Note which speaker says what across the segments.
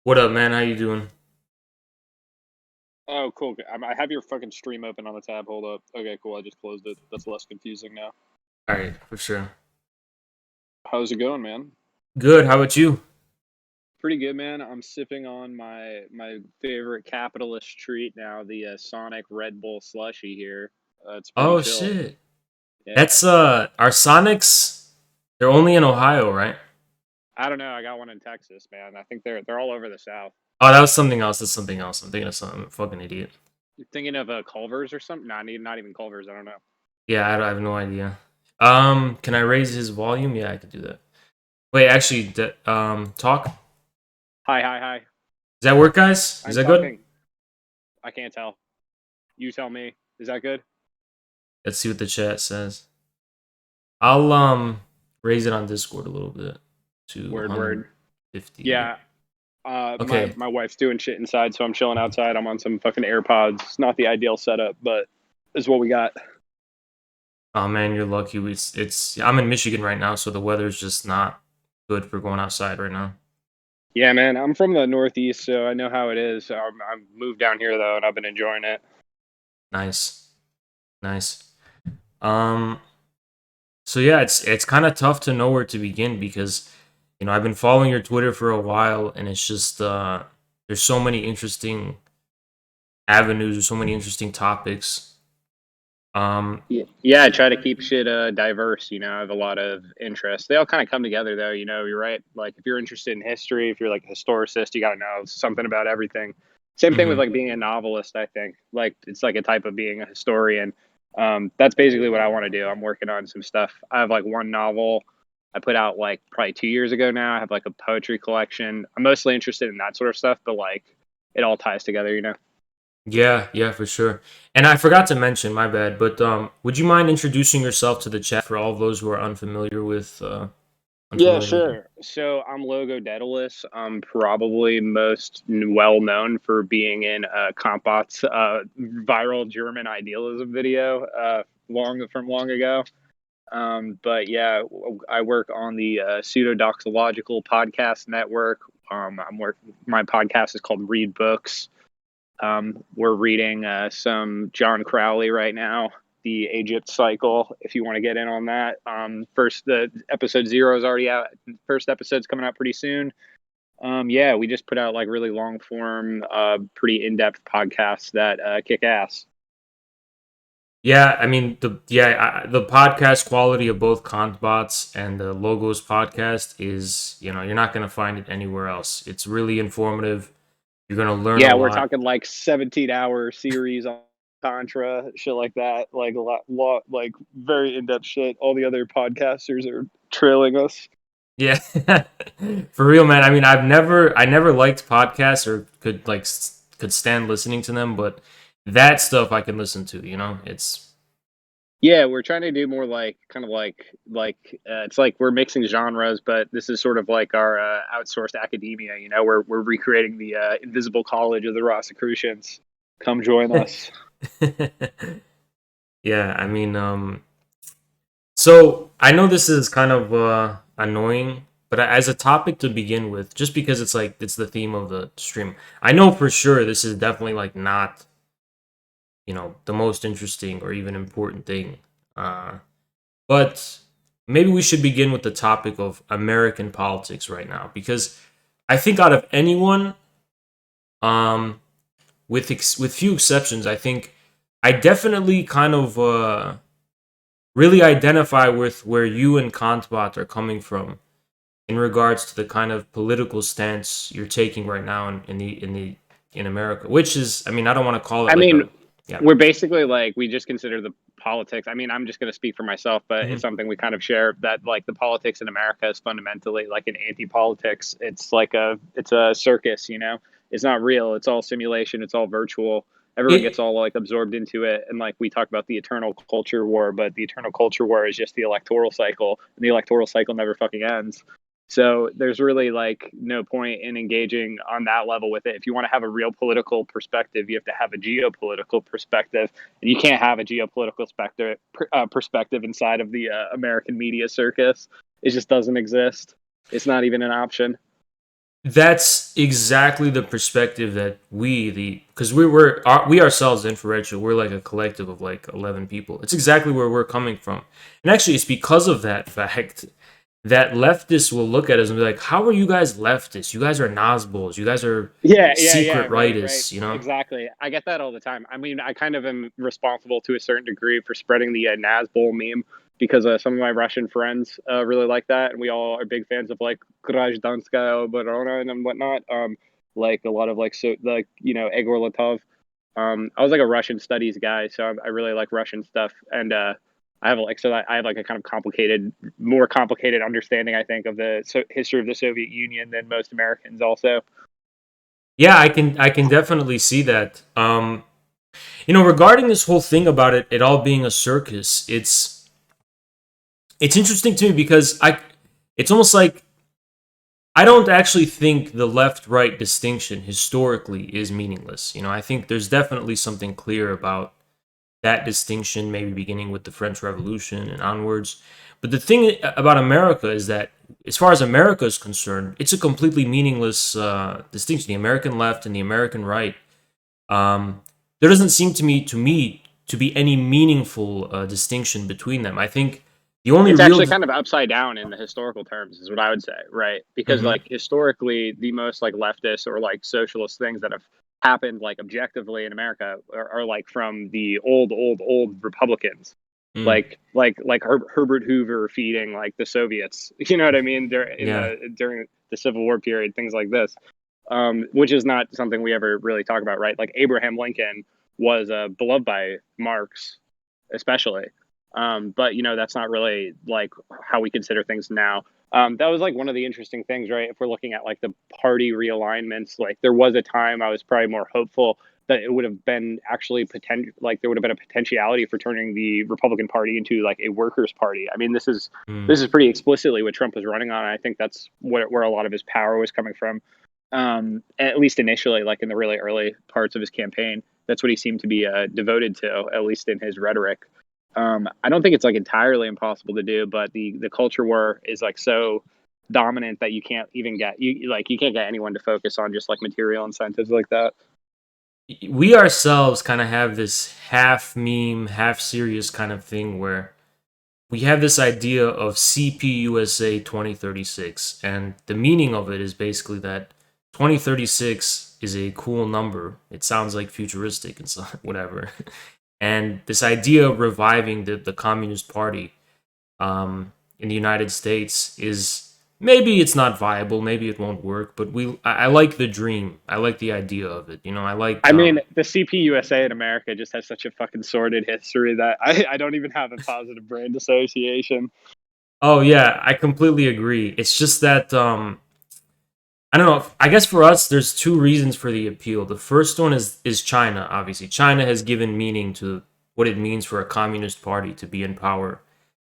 Speaker 1: What up, man? How you doing?
Speaker 2: Oh, cool. I have your fucking stream open on the tab. Hold up. Okay, cool. I just closed it. That's less confusing now.
Speaker 1: All right, for sure.
Speaker 2: How's it going, man?
Speaker 1: Good. How about you?
Speaker 2: Pretty good, man. I'm sipping on my favorite capitalist treat now, the Sonic Red Bull slushy here. It's pretty
Speaker 1: Oh
Speaker 2: chill.
Speaker 1: shit.
Speaker 2: Yeah.
Speaker 1: That's our Sonics. They're only in Ohio, right?
Speaker 2: I don't know. I got one in Texas, man. I think they're all over the South.
Speaker 1: Oh, that was something else. That's something else. I'm thinking of something. I'm a fucking idiot.
Speaker 2: You're thinking of Culver's or something? Nah, not even Culver's. I don't know.
Speaker 1: Yeah, I have no idea. Can I raise his volume? Yeah, I could do that. Wait, actually, talk. Does
Speaker 2: Hi, hi, hi.
Speaker 1: that work, guys? Is
Speaker 2: I'm
Speaker 1: that good?
Speaker 2: talking. I can't tell. You tell me. Is that good?
Speaker 1: Let's see what the chat says. I'll raise it on Discord a little bit to
Speaker 2: Word, word.
Speaker 1: 150.
Speaker 2: Yeah, my
Speaker 1: Okay.
Speaker 2: my wife's doing shit inside, so I'm chilling outside. I'm on some fucking AirPods. It's not the ideal setup, but it's what we got.
Speaker 1: Oh man, you're lucky. It's I'm in Michigan right now, so the weather's just not good for going outside right now.
Speaker 2: Yeah, man. I'm from the Northeast, so I know how it is. I'm moved down here though, and I've been enjoying it.
Speaker 1: Nice, nice. Um, so yeah, it's kind of tough to know where to begin because I've been following your Twitter for a while, and it's just there's so many interesting avenues, there's so many interesting topics.
Speaker 2: Yeah, I try to keep shit diverse. I have a lot of interests. They all kind of come together, though. You're right. Like if you're interested in history, if you're like a historicist, you got to know something about everything. Same thing with
Speaker 1: mhm.
Speaker 2: like being a novelist. I think like it's like a type of being a historian. That's basically what I want to do. I'm working on some stuff. I have like one novel I put out like probably 2 years ago now. I have like a poetry collection. I'm mostly interested in that sort of stuff, but like it all ties together.
Speaker 1: Yeah, yeah, for sure. And I forgot to mention, my bad, but would you mind introducing yourself to the chat for all of those who are unfamiliar with
Speaker 2: Yeah,
Speaker 1: unfamiliar with you?
Speaker 2: sure. So I'm Logo Daedalus. I'm probably most well known for being in Kompot's viral German idealism video long ago. But yeah, I work on the pseudo-doxological podcast network. My podcast is called Read Books. We're reading some John Crowley right now, the Egypt cycle. If you want to get in on that, the episode 0 is already out. First episode's coming out pretty soon. Yeah, we just put out like really long form, pretty in depth podcasts that kick ass.
Speaker 1: Yeah, I mean the podcast quality of both Kantbots and the Logos podcast is you're not gonna find it anywhere else. It's really informative. You're gonna learn a
Speaker 2: Yeah, we're
Speaker 1: lot.
Speaker 2: talking like 17-hour series on Contra, shit like that. Like a lot, like very in depth shit. All the other podcasters are trailing us.
Speaker 1: Yeah, for real, man. I mean, I never liked podcasts or could stand listening to them, but that stuff I can listen to. It's
Speaker 2: Yeah, we're trying to do more like kind of it's like we're mixing genres, but this is sort of like our outsourced academia. We're recreating the invisible college of the Rosicrucians. Come join us.
Speaker 1: yeah. I mean, so I know this is kind of annoying, but as a topic to begin with, just because it's the theme of the stream, I know for sure this is definitely like not the most interesting or even important thing. Uh, but maybe we should begin with the topic of American politics right now, because I think out of anyone, um, with few exceptions, I think I definitely kind of really identify with where you and Kantbot are coming from in regards to the kind of political stance you're taking right now in America, which is, I mean, I don't want to call it
Speaker 2: I
Speaker 1: like
Speaker 2: mean,
Speaker 1: a yeah.
Speaker 2: we're basically like we just consider the politics. I mean, I'm just going to speak for myself, but
Speaker 1: Mhm.
Speaker 2: it's something we kind of share that like the politics in America is fundamentally like an anti-politics. It's a circus. It's not real. It's all simulation. It's all virtual. Everyone
Speaker 1: It
Speaker 2: gets all like absorbed into it, and like we talk about the eternal culture war, but the eternal culture war is just the electoral cycle, and the electoral cycle never fucking ends. So there's really like no point in engaging on that level with it. If you want to have a real political perspective, you have to have a geopolitical perspective, and you can't have a geopolitical perspective inside of the American media circus. It just doesn't exist. It's not even an option.
Speaker 1: That's exactly the perspective that because we ourselves, influential, we're like a collective of like 11 people. It's exactly where we're coming from. And actually, it's because of that fact that leftists will look at us and be like, how are you guys leftists? You guys are Nazbols. You guys are
Speaker 2: Yeah,
Speaker 1: secret
Speaker 2: right,
Speaker 1: rightists, you know?
Speaker 2: exactly. I get that all the time. I mean, I kind of am responsible to a certain degree for spreading the Nazbol meme because some of my Russian friends really like that, and we all are big fans of like Grajdanskaya Obrona and whatnot. Like a lot of like Egor Latov. I was like a Russian studies guy, so I really like Russian stuff, and I have like a kind of more complicated understanding, I think, of the history of the Soviet Union than most Americans. Also,
Speaker 1: Yeah, I can definitely see that. Regarding this whole thing about it all being a circus, it's interesting to me because it's almost like I don't actually think the left-right distinction historically is meaningless. I think there's definitely something clear about that distinction, maybe beginning with the French Revolution and onwards. But the thing about America is that, as far as America is concerned, it's a completely meaningless distinction. The American left and the American right. There doesn't seem to me to be any meaningful distinction between them. I think the only
Speaker 2: it's
Speaker 1: real.
Speaker 2: actually kind of upside down in the historical terms, is what I would say, right? Because
Speaker 1: Mhm.
Speaker 2: like historically, the most like leftist or like socialist things that have happened like objectively in America are like from the old Republicans,
Speaker 1: Mm,
Speaker 2: Herbert Hoover feeding like the Soviets. You know what I mean?
Speaker 1: yeah.
Speaker 2: During the Civil War period, things like this, which is not something we ever really talk about, right? Like Abraham Lincoln was beloved by Marx, especially. But that's not really like how we consider things now. That was like one of the interesting things, right? If we're looking at like the party realignments, like there was a time I was probably more hopeful that it would have been actually like there would have been a potentiality for turning the Republican Party into like a workers' party. I mean,
Speaker 1: Mm.
Speaker 2: this is pretty explicitly what Trump was running on. I think that's where a lot of his power was coming from. At least initially, like in the really early parts of his campaign, that's what he seemed to be devoted to, at least in his rhetoric. I don't think it's like entirely impossible to do, but the culture war is like so dominant that you can't even you can't get anyone to focus on just like material incentives like that.
Speaker 1: We ourselves kind of have this half meme, half serious kind of thing where we have this idea of CPUSA 2036, and the meaning of it is basically that 2036 is a cool number. It sounds like futuristic and so whatever. And this idea of reviving the Communist Party in the United States is, maybe it's not viable, maybe it won't work, but I like the dream. I like the idea of it. I like
Speaker 2: I mean, the CPUSA in America just has such a fucking sordid history that I don't even have a positive brand association.
Speaker 1: Oh yeah, I completely agree. It's just that I don't know. I guess for us, there's two reasons for the appeal. The first one is China. Obviously, China has given meaning to what it means for a communist party to be in power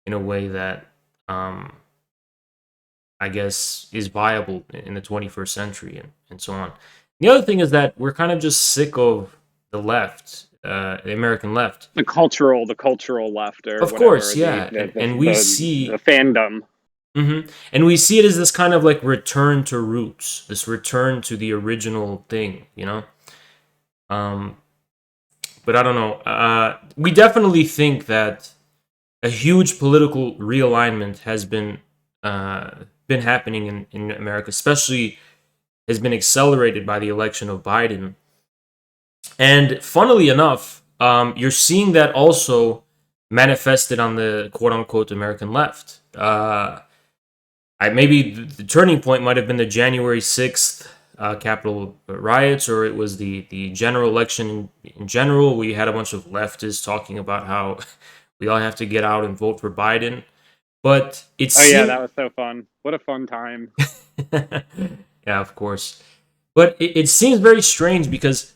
Speaker 1: in a way that um, I guess is viable in the 21st century and so on. The other thing is that we're kind of just sick of the left, the American left.
Speaker 2: The cultural left or
Speaker 1: Of course,
Speaker 2: whatever,
Speaker 1: yeah, and we
Speaker 2: the
Speaker 1: see.
Speaker 2: fandom.
Speaker 1: And we see it as this kind of like return to roots, this return to the original thing. Um, but I don't know. We definitely think that a huge political realignment has been happening in America, especially has been accelerated by the election of Biden. And funnily enough, you're seeing that also manifested on the quote unquote American left. Maybe the turning point might have been the January 6th Capitol riots, or it was the general election in general. We had a bunch of leftists talking about how we all have to get out and vote for Biden. But it
Speaker 2: Oh yeah,
Speaker 1: seemed.
Speaker 2: that was so fun. What a fun time.
Speaker 1: Yeah, of course. But it seems very strange because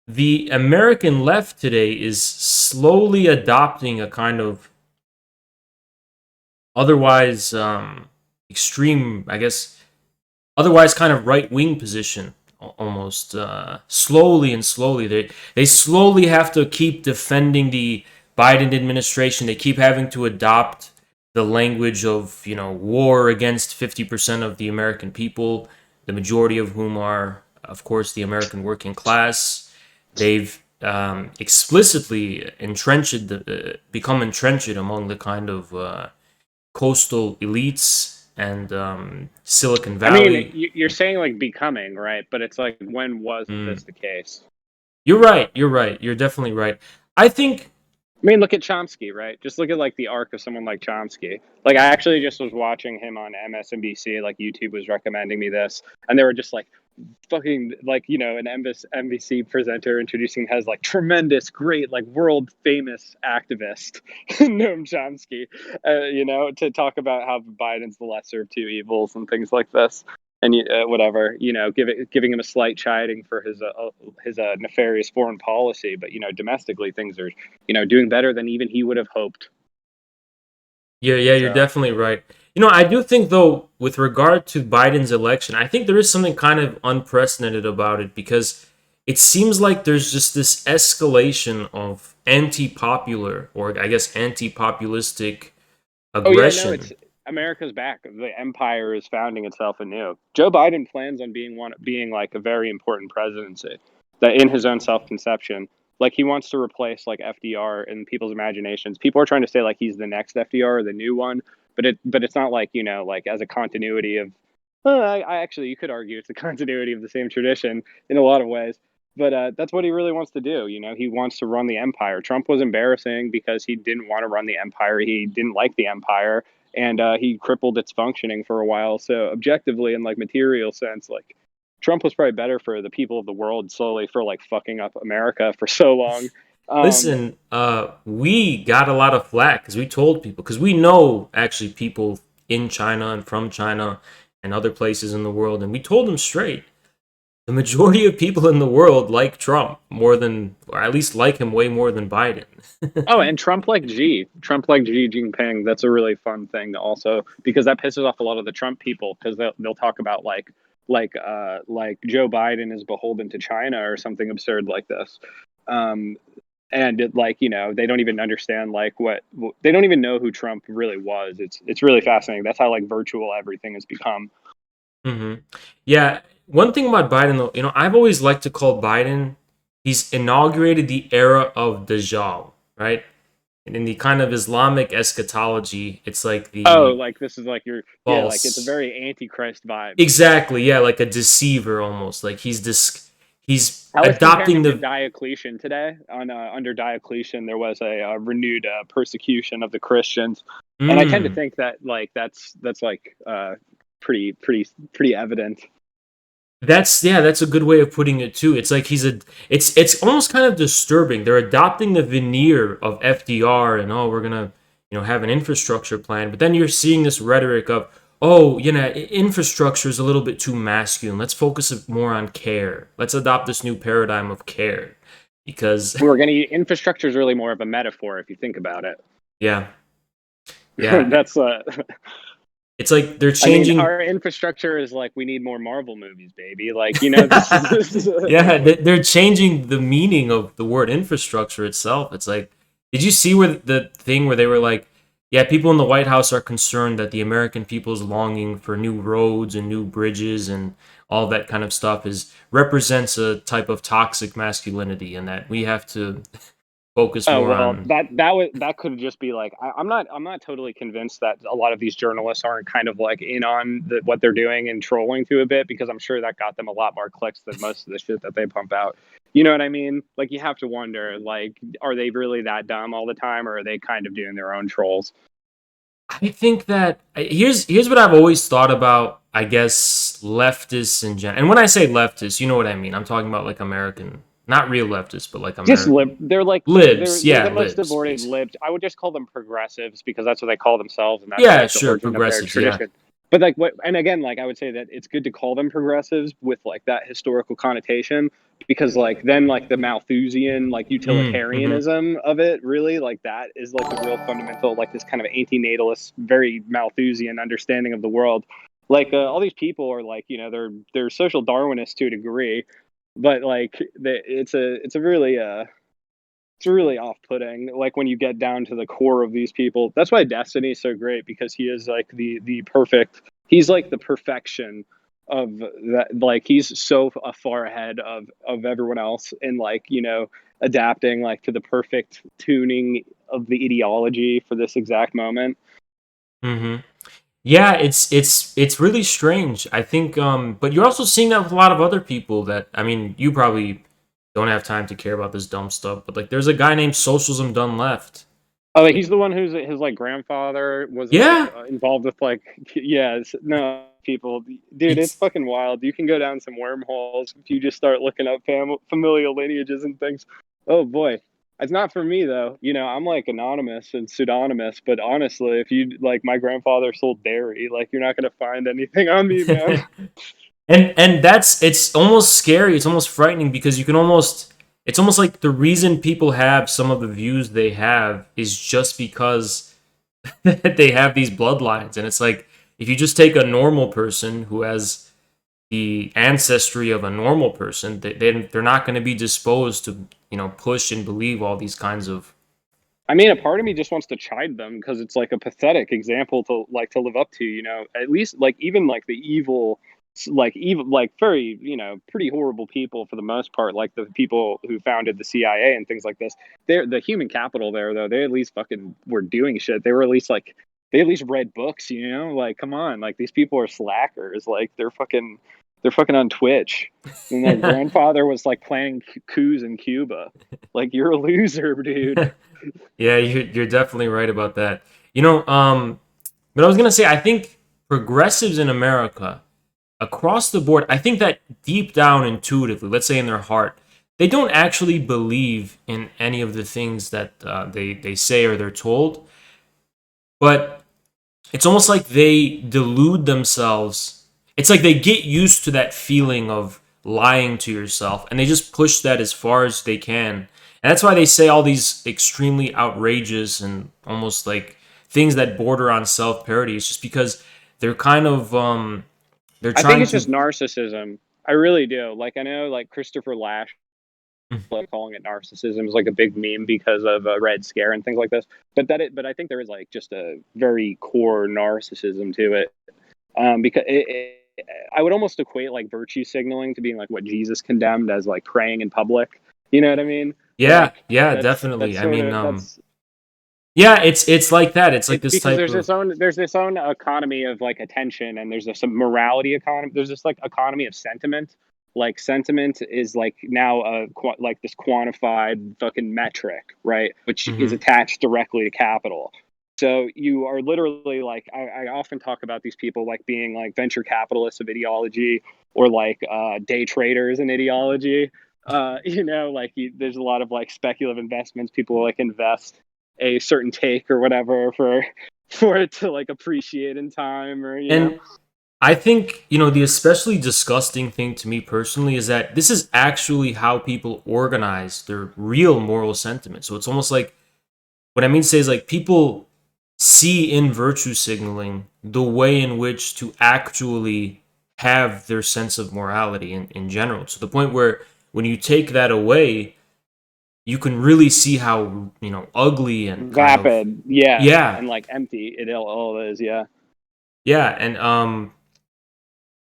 Speaker 1: the American left today is slowly adopting a kind of otherwise extreme, I guess, otherwise kind of right wing position almost slowly and slowly. They slowly have to keep defending the Biden administration. They keep having to adopt the language of war against 50% of the American people. the majority of whom are, of course, the American working class. They've explicitly become entrenched among the kind of coastal elites and Silicon
Speaker 2: I mean,
Speaker 1: Valley.
Speaker 2: you're saying like becoming, right? But it's like, when wasn't
Speaker 1: Mm.
Speaker 2: this the case?
Speaker 1: You're right. You're right. You're definitely right. I think.
Speaker 2: I mean, look at Chomsky, right? Just look at like the arc of someone like Chomsky. Like, I actually just was watching him on MSNBC. Like, YouTube was recommending me this, and they were just like, fucking, like, an NBC presenter introducing has like tremendous, great, like world famous activist Noam Chomsky, to talk about how Biden's the lesser of two evils and things like this. And whatever, giving him a slight chiding for his nefarious foreign policy, but domestically things are doing better than even he would have hoped.
Speaker 1: Yeah, you're
Speaker 2: So,
Speaker 1: definitely right. I do think though, with regard to Biden's election, I think there is something kind of unprecedented about it because it seems like there's just this escalation of anti-popular, or I guess anti-populistic
Speaker 2: oh yeah, no,
Speaker 1: aggression.
Speaker 2: it's America's back. The empire is founding itself anew. Joe Biden plans on being like a very important presidency, that in his own self-conception. Like, he wants to replace like FDR in people's imaginations. People are trying to say like he's the next FDR or the new one, but it's not like, like as a continuity of. I actually, you could argue it's a continuity of the same tradition in a lot of ways. But that's what he really wants to do. He wants to run the empire. Trump was embarrassing because he didn't want to run the empire. He didn't like the empire, and he crippled its functioning for a while. So objectively, in like material sense, like, Trump was probably better for the people of the world slowly for like fucking up America for so long. Um,
Speaker 1: Listen, we got a lot of flack because we told people, because we know actually people in China and from China and other places in the world, and we told them straight. The majority of people in the world like Trump more than, or at least like him way more than Biden.
Speaker 2: oh, and Trump like Xi Jinping. That's a really fun thing to also, because that pisses off a lot of the Trump people, because they'll talk about like Joe Biden is beholden to China or something absurd like this. Um, and like, they don't even understand like they don't even know who Trump really was. It's really fascinating. That's how like virtual everything has become.
Speaker 1: hmm Yeah, one thing about Biden, though, I've always liked to call Biden, he's inaugurated the era of Dajjal, right? And in the kind of Islamic eschatology, it's like
Speaker 2: Oh,
Speaker 1: the
Speaker 2: like this is like yeah, like it's a
Speaker 1: false.
Speaker 2: very antichrist vibes.
Speaker 1: Exactly, yeah, like a deceiver almost. Like he's
Speaker 2: I was comparing
Speaker 1: adopting
Speaker 2: him to
Speaker 1: the.
Speaker 2: Diocletian today. Under Diocletian, there was a renewed persecution of the Christians, and I tend to
Speaker 1: Mm,
Speaker 2: think that like that's like pretty evident.
Speaker 1: that's a good way of putting it too. It's like it's almost kind of disturbing. They're adopting the veneer of FDR and, oh, we're gonna have an infrastructure plan, but then you're seeing this rhetoric of, oh, infrastructure is a little bit too masculine. Let's focus more on care. Let's adopt this new paradigm of care because
Speaker 2: We're gonna infrastructure is really more of a metaphor if you think about it.
Speaker 1: yeah, yeah,
Speaker 2: That's
Speaker 1: it's like they're
Speaker 2: I mean,
Speaker 1: changing.
Speaker 2: our infrastructure is like, we need more Marvel movies, baby. Like, this is
Speaker 1: Yeah, they're changing the meaning of the word infrastructure itself. It's like, did you see where the thing where they were like, yeah, people in the White House are concerned that the American people's longing for new roads and new bridges and all that kind of stuff is represents a type of toxic masculinity, and that we have to focus
Speaker 2: Oh
Speaker 1: more
Speaker 2: well,
Speaker 1: on.
Speaker 2: that could just be like, I'm not totally convinced that a lot of these journalists aren't kind of like in on what they're doing and trolling to a bit, because I'm sure that got them a lot more clicks than most of the shit that they pump out. You know what I mean? Like, you have to wonder, like, are they really that dumb all the time, or are they kind of doing their own trolls?
Speaker 1: I think that here's what I've always thought about, I guess, leftists in general. And when I say leftists, you know what I mean. I'm talking about like American, not real leftists, but like
Speaker 2: Just
Speaker 1: American
Speaker 2: they're like they're
Speaker 1: libs.
Speaker 2: they're
Speaker 1: Yeah,
Speaker 2: the most
Speaker 1: libs,
Speaker 2: devoted
Speaker 1: basically.
Speaker 2: libs. I would just call them progressives, because that's what they call themselves, and that's
Speaker 1: Yeah,
Speaker 2: like the
Speaker 1: sure,
Speaker 2: origin of their
Speaker 1: progressives. Yeah.
Speaker 2: tradition. But like, what, and again, like, I would say that it's good to call them progressives with like that historical connotation, because like then like the Malthusian like
Speaker 1: Mm-hmm.
Speaker 2: utilitarianism of it, really, like, that is like the real fundamental, like, this kind of antinatalist, very Malthusian understanding of the world. Like, all these people are like, they're social Darwinists to a degree, but like, it's really off-putting, like, when you get down to the core of these people. That's why Destiny is so great, because he is like the perfect, he's like the perfection of that. Like he's so far ahead of everyone else, and like, you know, adapting like to the perfect tuning of the ideology for this exact moment.
Speaker 1: Mm-hmm. Yeah, it's really strange. I think, but you're also seeing that with a lot of other people. That, I mean, you probably don't have time to care about this dumb stuff, but like, there's a guy named Socialism Done Left.
Speaker 2: Oh, like, he's the one who's his like grandfather was like
Speaker 1: Yeah,
Speaker 2: involved with like no people, dude, it's
Speaker 1: it's
Speaker 2: fucking wild. You can go down some wormholes if you just start looking up familial lineages and things. Oh boy, it's not for me though. You know, I'm like anonymous and pseudonymous, but honestly, if you like, my grandfather sold dairy. Like, you're not gonna find anything on me, man.
Speaker 1: and that's, it's almost scary. It's almost frightening because you can almost, it's almost like the reason people have some of the views they have is just because they have these bloodlines. And it's like, if you just take a normal person who has the ancestry of a normal person, they're not going to be disposed to, push and believe all these kinds of.
Speaker 2: I mean, a part of me just wants to chide them because it's like a pathetic example to like to live up to, you know. At least like even like the evil, like very, you know, pretty horrible people for the most part, like the people who founded the CIA and things like this. They're the human capital there though. They at least fucking were doing shit. They were at least like, they at least read books, you know. Like, come on, like these people are slackers. Like they're fucking on Twitch, and their grandfather was like planning coups in Cuba. Like, you're a loser, dude.
Speaker 1: Yeah, you're definitely right about that. But I was gonna say, I think progressives in America, across the board, I think that deep down intuitively, let's say in their heart, they don't actually believe in any of the things that they say or they're told. But it's almost like they delude themselves. It's like they get used to that feeling of lying to yourself, and they just push that as far as they can. And that's why they say all these extremely outrageous and almost like things that border on self-parody. It's just because they're kind of they're
Speaker 2: I think
Speaker 1: trying
Speaker 2: it's just
Speaker 1: to.
Speaker 2: narcissism. I really do. Like, I know like Christopher Lash, like calling it narcissism is like a big meme because of a Red Scare and things like this. But I think there is like just a very core narcissism to it. Because I would almost equate like virtue signaling to being like what Jesus condemned as like praying in public. You know what I mean?
Speaker 1: Yeah,
Speaker 2: Like
Speaker 1: yeah,
Speaker 2: that's
Speaker 1: definitely. I
Speaker 2: sort
Speaker 1: mean,
Speaker 2: of that's
Speaker 1: yeah, it's like that. It's like
Speaker 2: it's
Speaker 1: this
Speaker 2: because
Speaker 1: type of.
Speaker 2: there's this own economy of like attention, and there's this morality economy. There's this like economy of sentiment. Like, sentiment is like now like this quantified fucking metric, right, which is
Speaker 1: Mhm.
Speaker 2: attached directly to capital. So you are literally like, I often talk about these people like being like venture capitalists of ideology, or like day traders in ideology. You know, like there's a lot of like speculative investments. People like invest a certain take or whatever for it to like appreciate in time, or you know.
Speaker 1: And I think, the especially disgusting thing to me personally is that this is actually how people organize their real moral sentiment. So it's almost like, what I mean to say is, like, people see in virtue signaling the way in which to actually have their sense of morality in general, to the point where when you take that away, you can really see how, ugly and kind of.
Speaker 2: Vapid, yeah,
Speaker 1: Yeah,
Speaker 2: and like empty it all is, yeah.
Speaker 1: yeah. And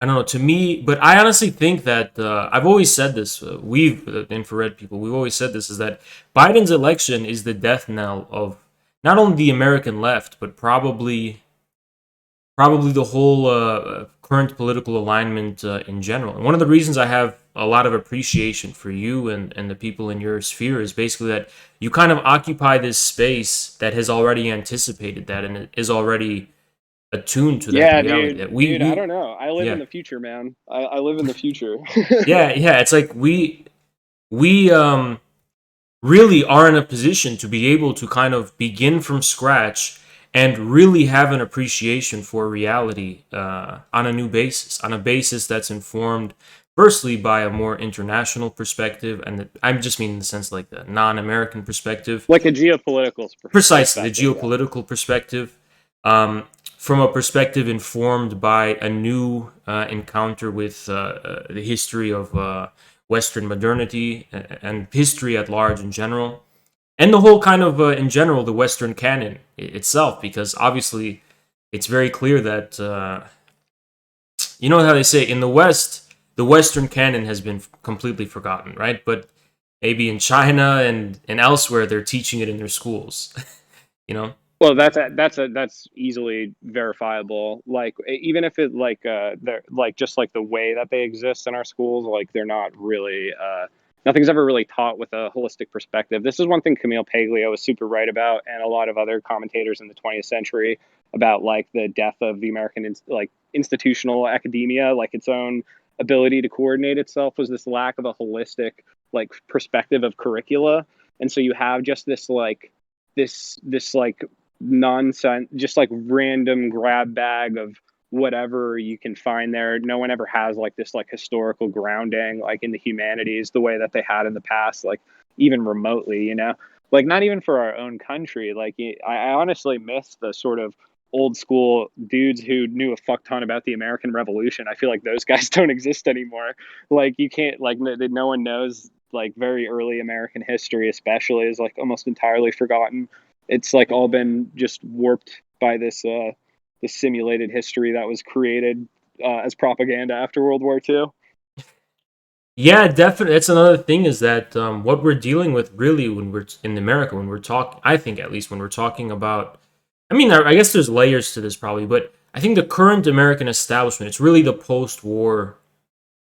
Speaker 1: I don't know, to me, but I honestly think that I've always said this. We've infrared people. We've always said this, is that Biden's election is the death knell of not only the American left, but probably the whole current political alignment in general. And one of the reasons I have a lot of appreciation for you and the people in your sphere is basically that you kind of occupy this space that has already anticipated that, and it is already attuned to that
Speaker 2: Yeah,
Speaker 1: reality that
Speaker 2: dude, I
Speaker 1: we
Speaker 2: don't know. I live in
Speaker 1: yeah.
Speaker 2: the future, man. I live in the future.
Speaker 1: Yeah, yeah. It's like we really are in a position to be able to kind of begin from scratch and really have an appreciation for reality on a new basis, on a basis that's informed firstly by a more international perspective, and I just mean in the sense like the non-American perspective,
Speaker 2: Like a geopolitical
Speaker 1: precisely the
Speaker 2: perspective, yeah.
Speaker 1: geopolitical perspective, from a perspective informed by a new encounter with the history of Western modernity and history at large in general, and the whole kind of in general the Western canon itself, because obviously it's very clear that you know how they say in the West, the Western canon has been completely forgotten, right? But maybe in China and elsewhere, they're teaching it in their schools. You know?
Speaker 2: Well, that's easily verifiable. Like even if it they're like just like the way that they exist in our schools, like they're not really nothing's ever really taught with a holistic perspective. This is one thing Camille Paglia was super right about, and a lot of other commentators in the 20th century about like the death of the American institutional academia, like its own ability to coordinate itself, was this lack of a holistic like perspective of curricula, and so you have just this like nonsense, just like random grab bag of whatever you can find there. No one ever has like this like historical grounding like in the humanities the way that they had in the past, like even remotely, you know, like not even for our own country. Like I honestly miss the sort of old school dudes who knew a fuck ton about the American Revolution. I feel like those guys don't exist anymore. Like you can't like no one knows like very early American history, especially, is like almost entirely forgotten. It's like all been just warped by this simulated history that was created as propaganda after World War II.
Speaker 1: Yeah, definitely. That's another thing is that what we're dealing with really when we're in America, when we're talking, I think at least when we're talking about, I mean, I guess there's layers to this probably, but I think the current American establishment, it's really the post-war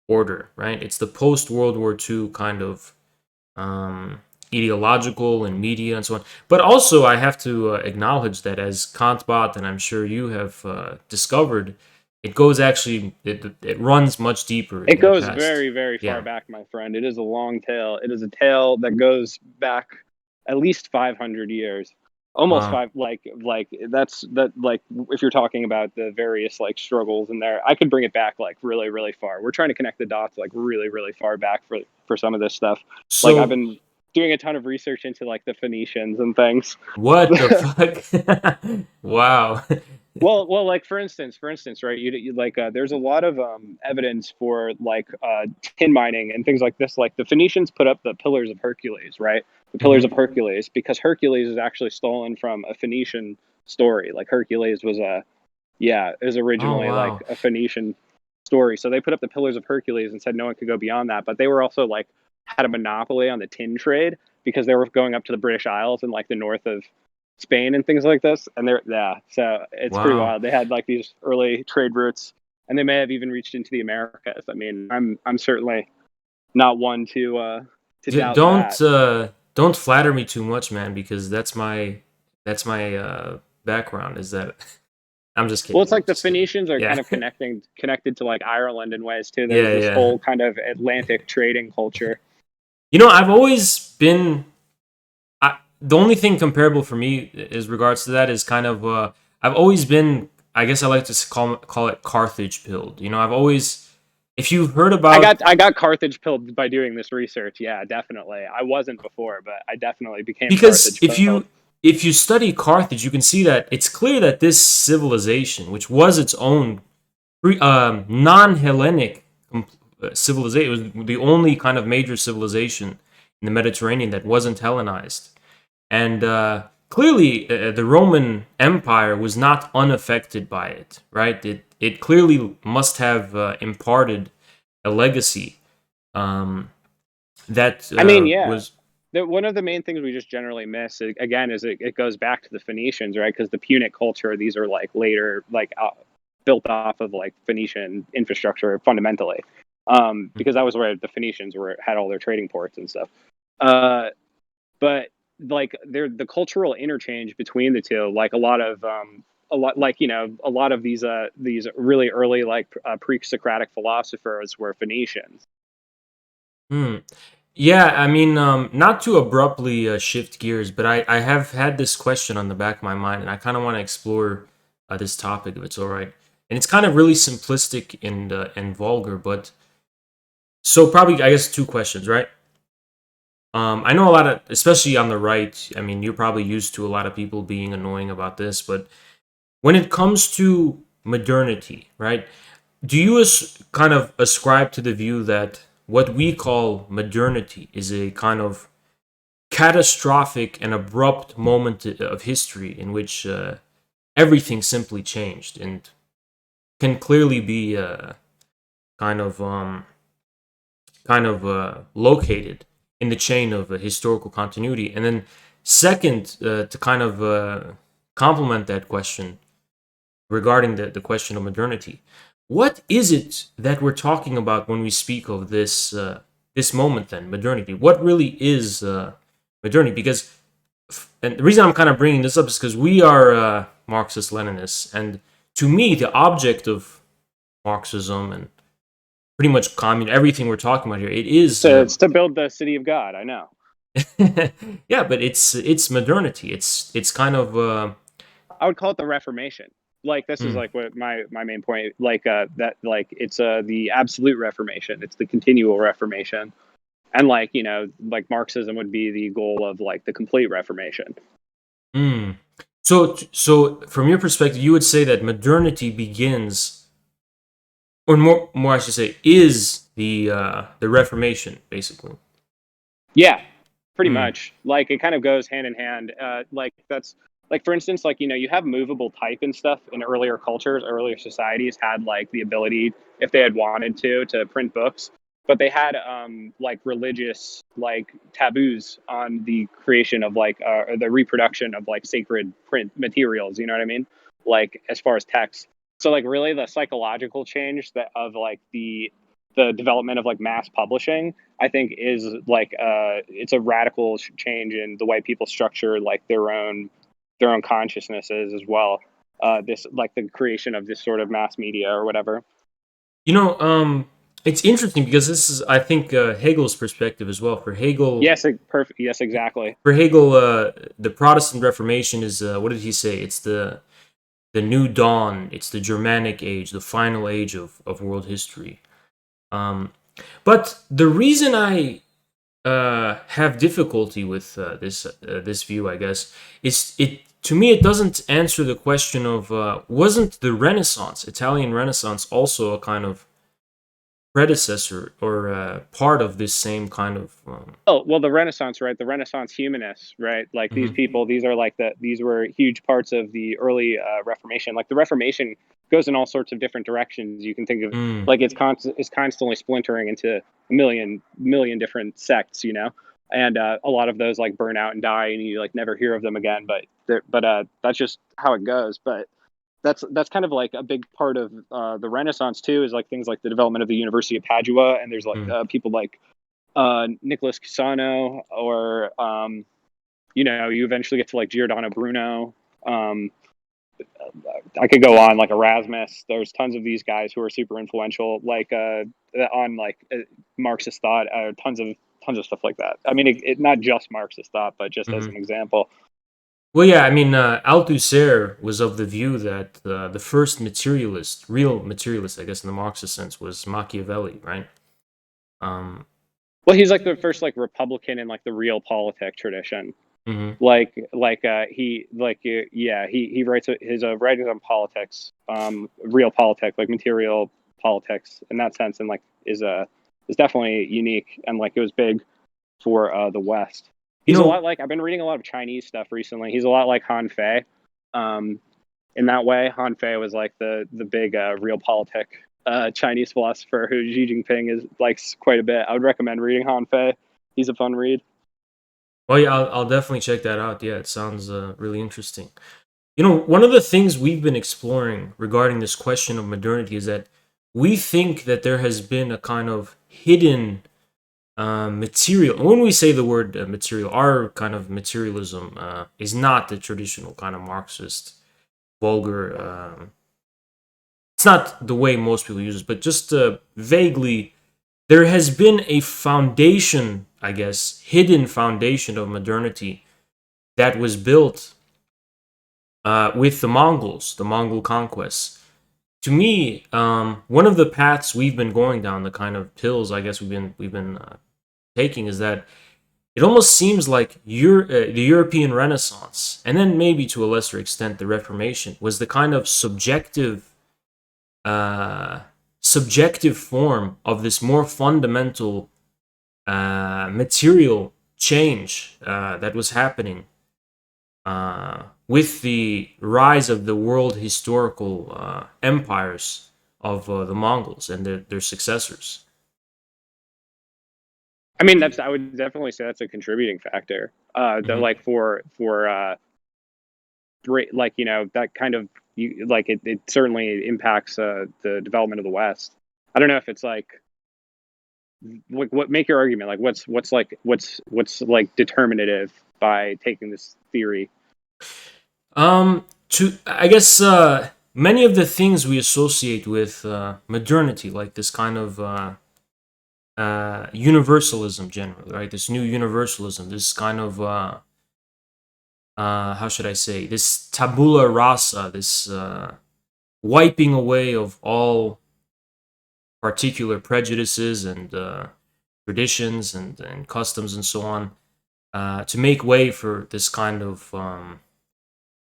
Speaker 1: order, right? It's the post-World War II kind of ideological and media and so on. But also, I have to acknowledge that as Kantbot, and I'm sure you have discovered, it goes actually, it runs much deeper
Speaker 2: It
Speaker 1: in the
Speaker 2: goes
Speaker 1: past.
Speaker 2: very, very far
Speaker 1: Yeah.
Speaker 2: back, my friend. It is a long tail. It is a tale that goes back at least 500 years. Almost
Speaker 1: Wow.
Speaker 2: five, like that's that like if you're talking about the various like struggles in there, I could bring it back like really, really far. We're trying to connect the dots like really, really far back for some of this stuff. Like I've
Speaker 1: So,
Speaker 2: been doing a ton of research into like the Phoenicians and things.
Speaker 1: what the fuck? Wow.
Speaker 2: Well, like for instance, right? You like there's a lot of evidence for like tin mining and things like this. Like the Phoenicians put up the Pillars of Hercules, right? The Pillars
Speaker 1: Hmm.
Speaker 2: of Hercules, because Hercules is actually stolen from a Phoenician story. Like Hercules was it was
Speaker 1: Oh,
Speaker 2: originally like
Speaker 1: wow.
Speaker 2: a Phoenician story. So they put up the Pillars of Hercules and said no one could go beyond that. But they were also like had a monopoly on the tin trade because they were going up to the British Isles and like the north of Spain and things like this. And so it's pretty
Speaker 1: Wow.
Speaker 2: wild. They had like these early trade routes, and they may have even reached into the Americas. I mean, I'm certainly not one to doubt that.
Speaker 1: Don't flatter me too much, man, because that's my background is that I'm just
Speaker 2: Well,
Speaker 1: kidding.
Speaker 2: it's
Speaker 1: I'm
Speaker 2: like the
Speaker 1: just kidding.
Speaker 2: Phoenicians are
Speaker 1: Yeah.
Speaker 2: kind of connected to like Ireland in ways too. There's
Speaker 1: Yeah,
Speaker 2: this
Speaker 1: yeah.
Speaker 2: whole kind of Atlantic trading culture.
Speaker 1: You know, I've always been the only thing comparable for me is regards to that is kind of I've always been, I guess I like to call it Carthage pilled. You know, I've always, if you've heard about,
Speaker 2: I got Carthage pilled by doing this research. Yeah, definitely. I wasn't before, but I definitely became
Speaker 1: because
Speaker 2: Carthage pilled.
Speaker 1: if you study Carthage, you can see that it's clear that this civilization, which was its own non-Hellenic civilization, it was the only kind of major civilization in the Mediterranean that wasn't Hellenized. And clearly, the Roman Empire was not unaffected by it, right? It clearly must have imparted a legacy that
Speaker 2: I mean, yeah.
Speaker 1: was.
Speaker 2: One of the main things we just generally miss again is it goes back to the Phoenicians, right? Because the Punic culture, these are like later like built off of like Phoenician infrastructure fundamentally, because that was where the Phoenicians had all their trading ports and stuff. But like the cultural interchange between the two, like a lot like a lot of these really early like pre-Socratic philosophers were Phoenicians.
Speaker 1: Hmm. Yeah, I mean, not to abruptly shift gears, but I have had this question on the back of my mind, and I kind of want to explore this topic if it's all right. And it's kind of really simplistic and vulgar, but so probably I guess two questions, right? I know a lot of, especially on the right. I mean, you're probably used to a lot of people being annoying about this, but when it comes to modernity, right? Do you kind of ascribe to the view that what we call modernity is a kind of catastrophic and abrupt moment of history in which everything simply changed and can clearly be kind of located in the chain of historical continuity. And then second, to kind of complement that question regarding the question of modernity, what is it that we're talking about when we speak of this moment then, modernity? What really is modernity? Because, and the reason I'm kind of bringing this up is because we are Marxist-Leninists, and to me, the object of Marxism and pretty much everything we're talking about here, it is
Speaker 2: So it's to build the city of God. I know.
Speaker 1: yeah, but it's modernity. It's kind of
Speaker 2: I would call it the Reformation. Like this is like what my main point. Like that like it's the absolute Reformation. It's the continual Reformation, and like like Marxism would be the goal of like the complete Reformation.
Speaker 1: So from your perspective, you would say that modernity begins, or more I should say, is the Reformation, basically.
Speaker 2: Yeah, pretty much. Like it kind of goes hand in hand. Like that's like for instance, like you have movable type and stuff in earlier cultures, earlier societies had like the ability, if they had wanted to print books, but they had like religious like taboos on the creation of like or the reproduction of like sacred print materials. You know what I mean? Like as far as text. So like really the psychological change that of like the development of like mass publishing, I think is like it's a radical change in the way people structure like their own consciousnesses as well. This like the creation of this sort of mass media or whatever.
Speaker 1: It's interesting because this is, I think, Hegel's perspective as well. For Hegel,
Speaker 2: Yes, perfect. Yes, exactly.
Speaker 1: the Protestant Reformation is what did he say? It's the new dawn. It's the Germanic age, the final age of world history. But the reason I have difficulty with this view, I guess, is it to me it doesn't answer the question of wasn't the Renaissance, Italian Renaissance, also a kind of predecessor or part of this same kind of
Speaker 2: Oh, well, the Renaissance, right? The Renaissance humanists, right? Like these people, these are like these were huge parts of the early Reformation. Like the Reformation goes in all sorts of different directions. You can think of like it's constantly splintering into a million different sects, and a lot of those like burn out and die, and you like never hear of them again. But that's just how it goes. But that's kind of like a big part of the Renaissance too. Is like things like the development of the University of Padua, and there's like people like Nicholas Cusano, or you eventually get to like Giordano Bruno. I could go on like Erasmus. There's tons of these guys who are super influential, like on like Marxist thought. Tons of stuff like that. I mean, it not just Marxist thought, but just as an example.
Speaker 1: Well, yeah, I mean, Althusser was of the view that the first real materialist, I guess, in the Marxist sense, was Machiavelli, right?
Speaker 2: Well, he's like the first like Republican in like the realpolitik tradition. He writes his writings on politics, realpolitik, like material politics in that sense, and like is definitely unique, and like it was big for the West. He's a lot like, I've been reading a lot of Chinese stuff recently. He's a lot like Han Fei. In that way, Han Fei was like the big realpolitik Chinese philosopher who Xi Jinping likes quite a bit. I would recommend reading Han Fei. He's a fun read.
Speaker 1: Well, yeah, I'll definitely check that out. Yeah, it sounds really interesting. One of the things we've been exploring regarding this question of modernity is that we think that there has been a kind of hidden material. When we say the word material, our kind of materialism is not the traditional kind of Marxist, vulgar. It's not the way most people use it, but just vaguely, there has been a foundation, I guess, hidden foundation of modernity that was built with the Mongols, the Mongol conquests. To me, one of the paths we've been going down, the kind of pills I guess we've been taking, is that it almost seems like the European Renaissance, and then maybe to a lesser extent the Reformation, was the kind of subjective form of this more fundamental material change that was happening with the rise of the world historical empires of the Mongols and their successors.
Speaker 2: I mean, I would definitely say that's a contributing factor. That like for like, you know, that kind of like it certainly impacts the development of the West. I don't know if it's like what make your argument, like what's like determinative by taking this theory.
Speaker 1: To I guess many of the things we associate with modernity, like this kind of universalism generally, right? This new universalism, this kind of how should I say, this tabula rasa, this wiping away of all particular prejudices and traditions and customs and so on, to make way for this kind of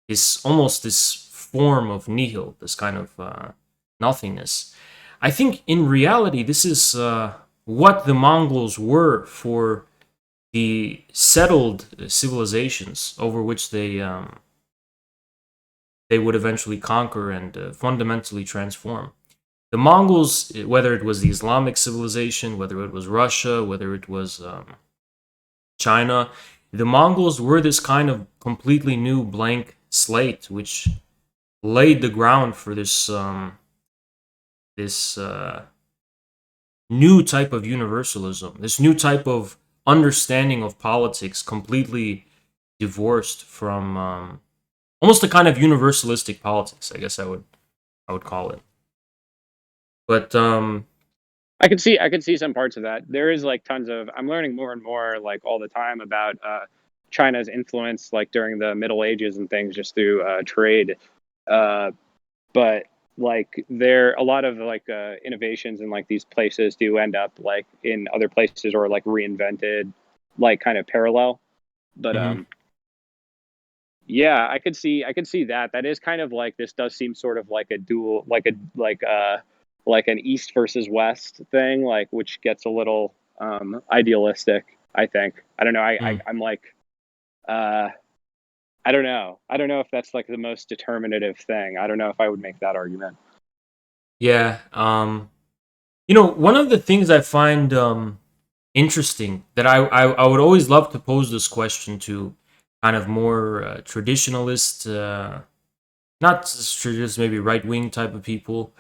Speaker 1: this form of nihil, this kind of nothingness. I think in reality, this is what the Mongols were for the settled civilizations over which they would eventually conquer and fundamentally transform. The Mongols, whether it was the Islamic civilization, whether it was Russia, whether it was China, the Mongols were this kind of completely new blank slate, which laid the ground for this new type of universalism, this new type of understanding of politics, completely divorced from almost a kind of universalistic politics, I guess I would call it. But
Speaker 2: I could see some parts of that. There is like tons of, I'm learning more and more like all the time about China's influence like during the Middle Ages and things just through trade. But like there a lot of like innovations in like these places do end up like in other places or like reinvented, like kind of parallel. But yeah, I could see that. That is kind of like, this does seem sort of like a dual, like an East versus West thing, like which gets a little idealistic, I think. I don't know. I'm like I don't know. I don't know if that's like the most determinative thing. I don't know if I would make that argument.
Speaker 1: yeah, you know, one of the things I find interesting that I would always love to pose this question to kind of more traditionalist, not just maybe right wing type of people,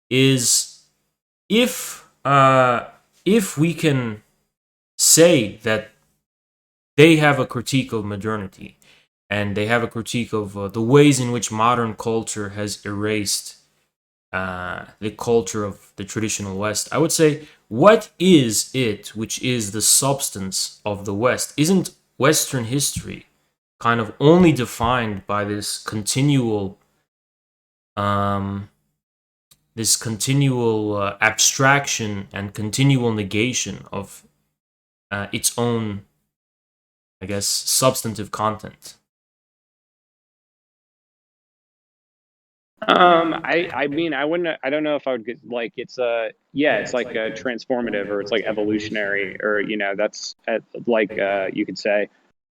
Speaker 1: is if we can say that they have a critique of modernity and they have a critique of the ways in which modern culture has erased the culture of the traditional West, I would say, what is it which is the substance of the West? Isn't Western history kind of only defined by this continual abstraction and continual negation of its own, I guess, substantive content?
Speaker 2: I mean, I don't know if I would get like, it's yeah, it's like a transformative or it's like evolutionary or, you know, that's like, you could say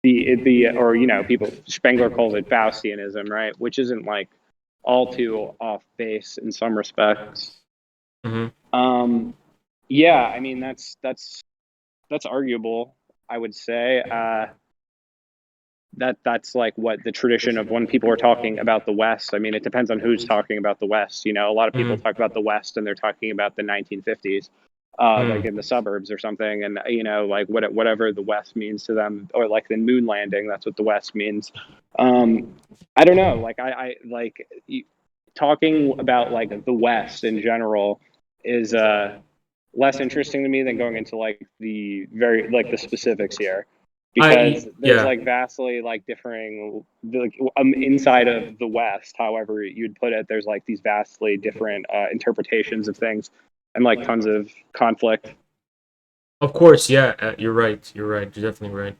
Speaker 2: or, you know, people, Spengler calls it Faustianism, right? Which isn't like all too off base in some respects.
Speaker 1: Mm-hmm.
Speaker 2: Yeah, I mean, that's arguable, I would say. That's like what the tradition of when people are talking about the West. I mean, it depends on who's talking about the West. You know, a lot of people talk about the West and they're talking about the 1950s, like in the suburbs or something. And, you know, like whatever the West means to them, or like the moon landing, that's what the West means. I don't know. Like I like talking about like the West in general is less interesting to me than going into like the the specifics here, because there's
Speaker 1: Yeah.
Speaker 2: like vastly like differing like inside of the West, however you'd put it, there's like these vastly different interpretations of things and like tons of conflict.
Speaker 1: Of course, yeah, you're right. You're right. You're definitely right.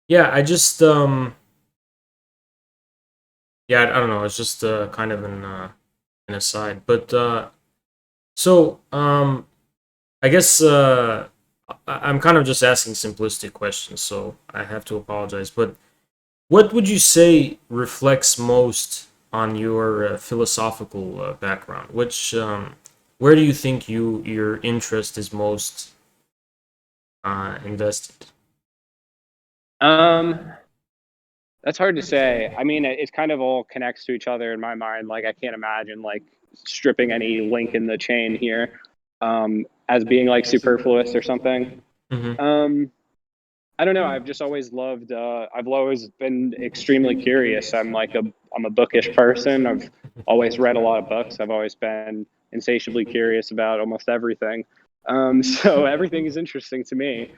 Speaker 1: Yeah, I just yeah, I don't know. It's just kind of an aside, but so I guess I'm kind of just asking simplistic questions, so I have to apologize. But what would you say reflects most on your philosophical background. Where do you think your interest is most invested?
Speaker 2: Um, that's hard to say. I mean, it kind of all connects to each other in my mind. Like, I can't imagine like stripping any link in the chain here, as being like superfluous or something.
Speaker 1: Mm-hmm.
Speaker 2: Um, I don't know. I've just always loved. I've always been extremely curious. I'm a bookish person. I've always read a lot of books. I've always been insatiably curious about almost everything. So everything is interesting to me,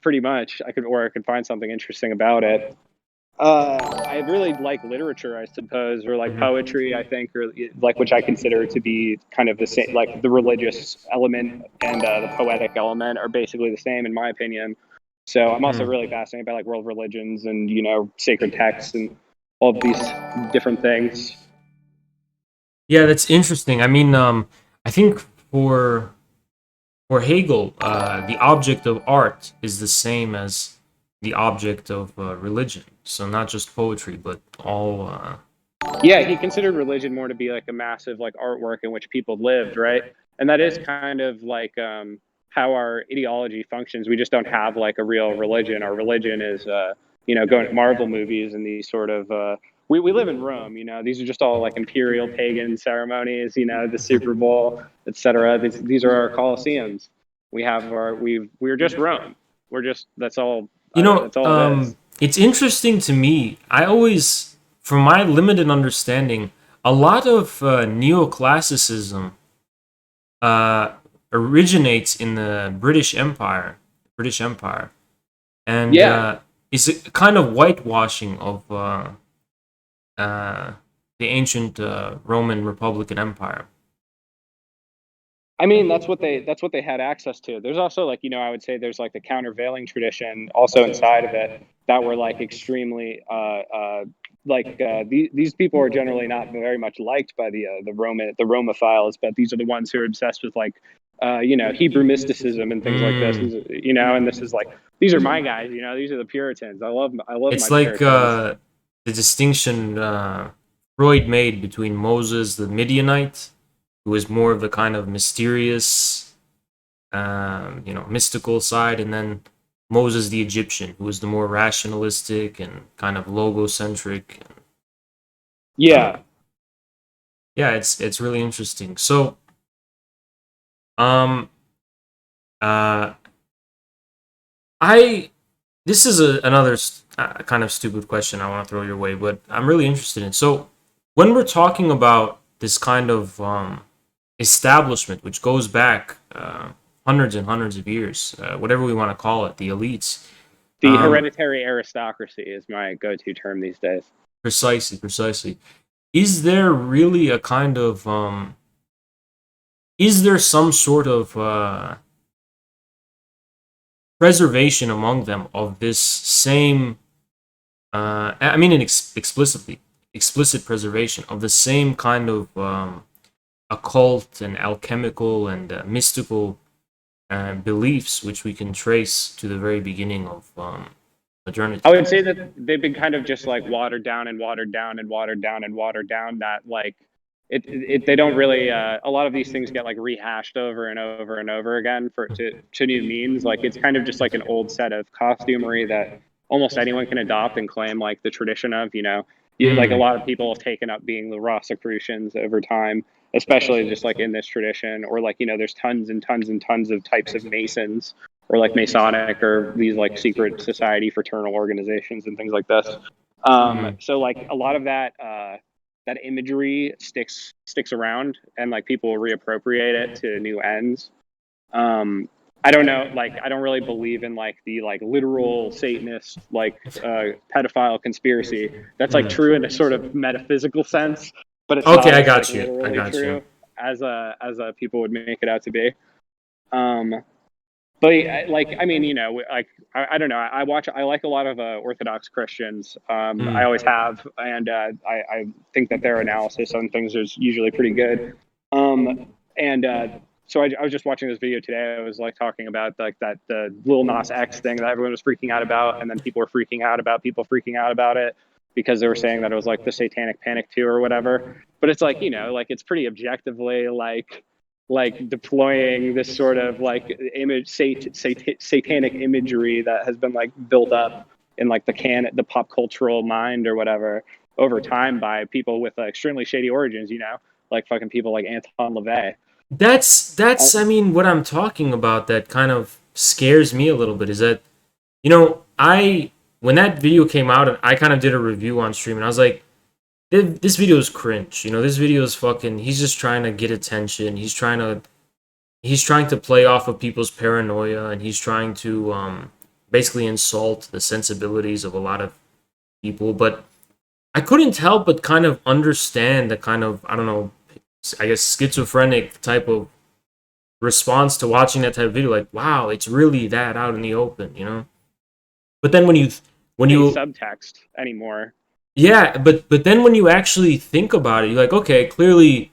Speaker 2: pretty much. I could find something interesting about it. I really like literature, I suppose, or like
Speaker 1: Mm-hmm.
Speaker 2: poetry, I think, or like which I consider to be kind of the same. Like the religious element and the poetic element are basically the same, in my opinion. So I'm also really fascinated by like world religions and sacred texts and all of these different things.
Speaker 1: Yeah, that's interesting. I mean, I think for Hegel, the object of art is the same as the object of religion. So not just poetry, but all.
Speaker 2: Yeah, he considered religion more to be like a massive like artwork in which people lived, right? And that is kind of like how our ideology functions. We just don't have like a real religion. Our religion is going to Marvel movies and these sort of we live in Rome, these are just all like imperial pagan ceremonies, the Super Bowl, etc. These are our Colosseums. We're just Rome. We're just that's all it is.
Speaker 1: It's interesting to me. I always, from my limited understanding, a lot of neoclassicism uh, originates in the British Empire, and
Speaker 2: Yeah.
Speaker 1: is a kind of whitewashing of uh, the ancient Roman Republican Empire.
Speaker 2: I mean, that's what they had access to. There's also like, I would say there's like the countervailing tradition also inside of it that were like extremely these people are generally not very much liked by the Romophiles, but these are the ones who are obsessed with like Hebrew mysticism and things like this.
Speaker 1: Mm.
Speaker 2: And this is like these are my guys. These are the Puritans. I love
Speaker 1: It's
Speaker 2: my
Speaker 1: like
Speaker 2: Puritans.
Speaker 1: the distinction Freud made between Moses the Midianite, who was more of the kind of mysterious, mystical side, and then Moses the Egyptian, who was the more rationalistic and kind of logocentric.
Speaker 2: Yeah.
Speaker 1: Yeah, it's really interesting. So, um, uh, I this is another kind of stupid question I want to throw your way, but I'm really interested in. So, when we're talking about this kind of establishment, which goes back hundreds and hundreds of years, whatever we want to call it, the elites.
Speaker 2: The hereditary aristocracy is my go-to term these days.
Speaker 1: Precisely, precisely. Is there really a kind of is there some sort of preservation among them of this same I mean explicit preservation of the same kind of occult and alchemical and mystical beliefs which we can trace to the very beginning of modernity?
Speaker 2: I would say that they've been kind of just like watered down and watered down and watered down and watered down. That like they don't really. A lot of these things get like rehashed over and over and over again to new means. Like it's kind of just like an old set of costumery that almost anyone can adopt and claim like the tradition of. Like a
Speaker 1: Mm.
Speaker 2: lot of people have taken up being the Rosicrucians over time, especially just like in this tradition, or like there's tons and tons and tons of types of Masons or like Masonic or these like secret society fraternal organizations and things like this.
Speaker 1: Mm.
Speaker 2: So like a lot of that imagery sticks around and like people will reappropriate it to new ends. I don't know, like I don't really believe in like the like literal Satanist like pedophile conspiracy. That's like true in a sort of metaphysical sense, but it's
Speaker 1: Okay,
Speaker 2: not
Speaker 1: I
Speaker 2: as like
Speaker 1: got you. I
Speaker 2: literally
Speaker 1: got you.
Speaker 2: true as people would make it out to be. Um, but like I mean like I don't know I like a lot of Orthodox Christians. I
Speaker 1: Mm.
Speaker 2: always have, and I think that their analysis on things is usually pretty good. And so I was just watching this video today. I was like talking about like that the Lil Nas X thing that everyone was freaking out about, and then people were freaking out about people freaking out about it. because they were saying that it was like the Satanic Panic 2 or whatever. But it's like, like it's pretty objectively like deploying this sort of like satanic imagery that has been like built up in like the pop cultural mind or whatever over time by people with extremely shady origins, like fucking people like Anton LaVey.
Speaker 1: That's I mean what I'm talking about that kind of scares me a little bit is that I when that video came out, I kind of did a review on stream, and I was like, this video is cringe. This video is fucking. He's just trying to get attention. He's trying to play off of people's paranoia, and he's trying to basically insult the sensibilities of a lot of people. But I couldn't help but kind of understand the kind of, I don't know, I guess schizophrenic type of response to watching that type of video. Like, wow, it's really that out in the open. But then when you
Speaker 2: subtext anymore.
Speaker 1: Yeah, but then when you actually think about it, you're like, okay, clearly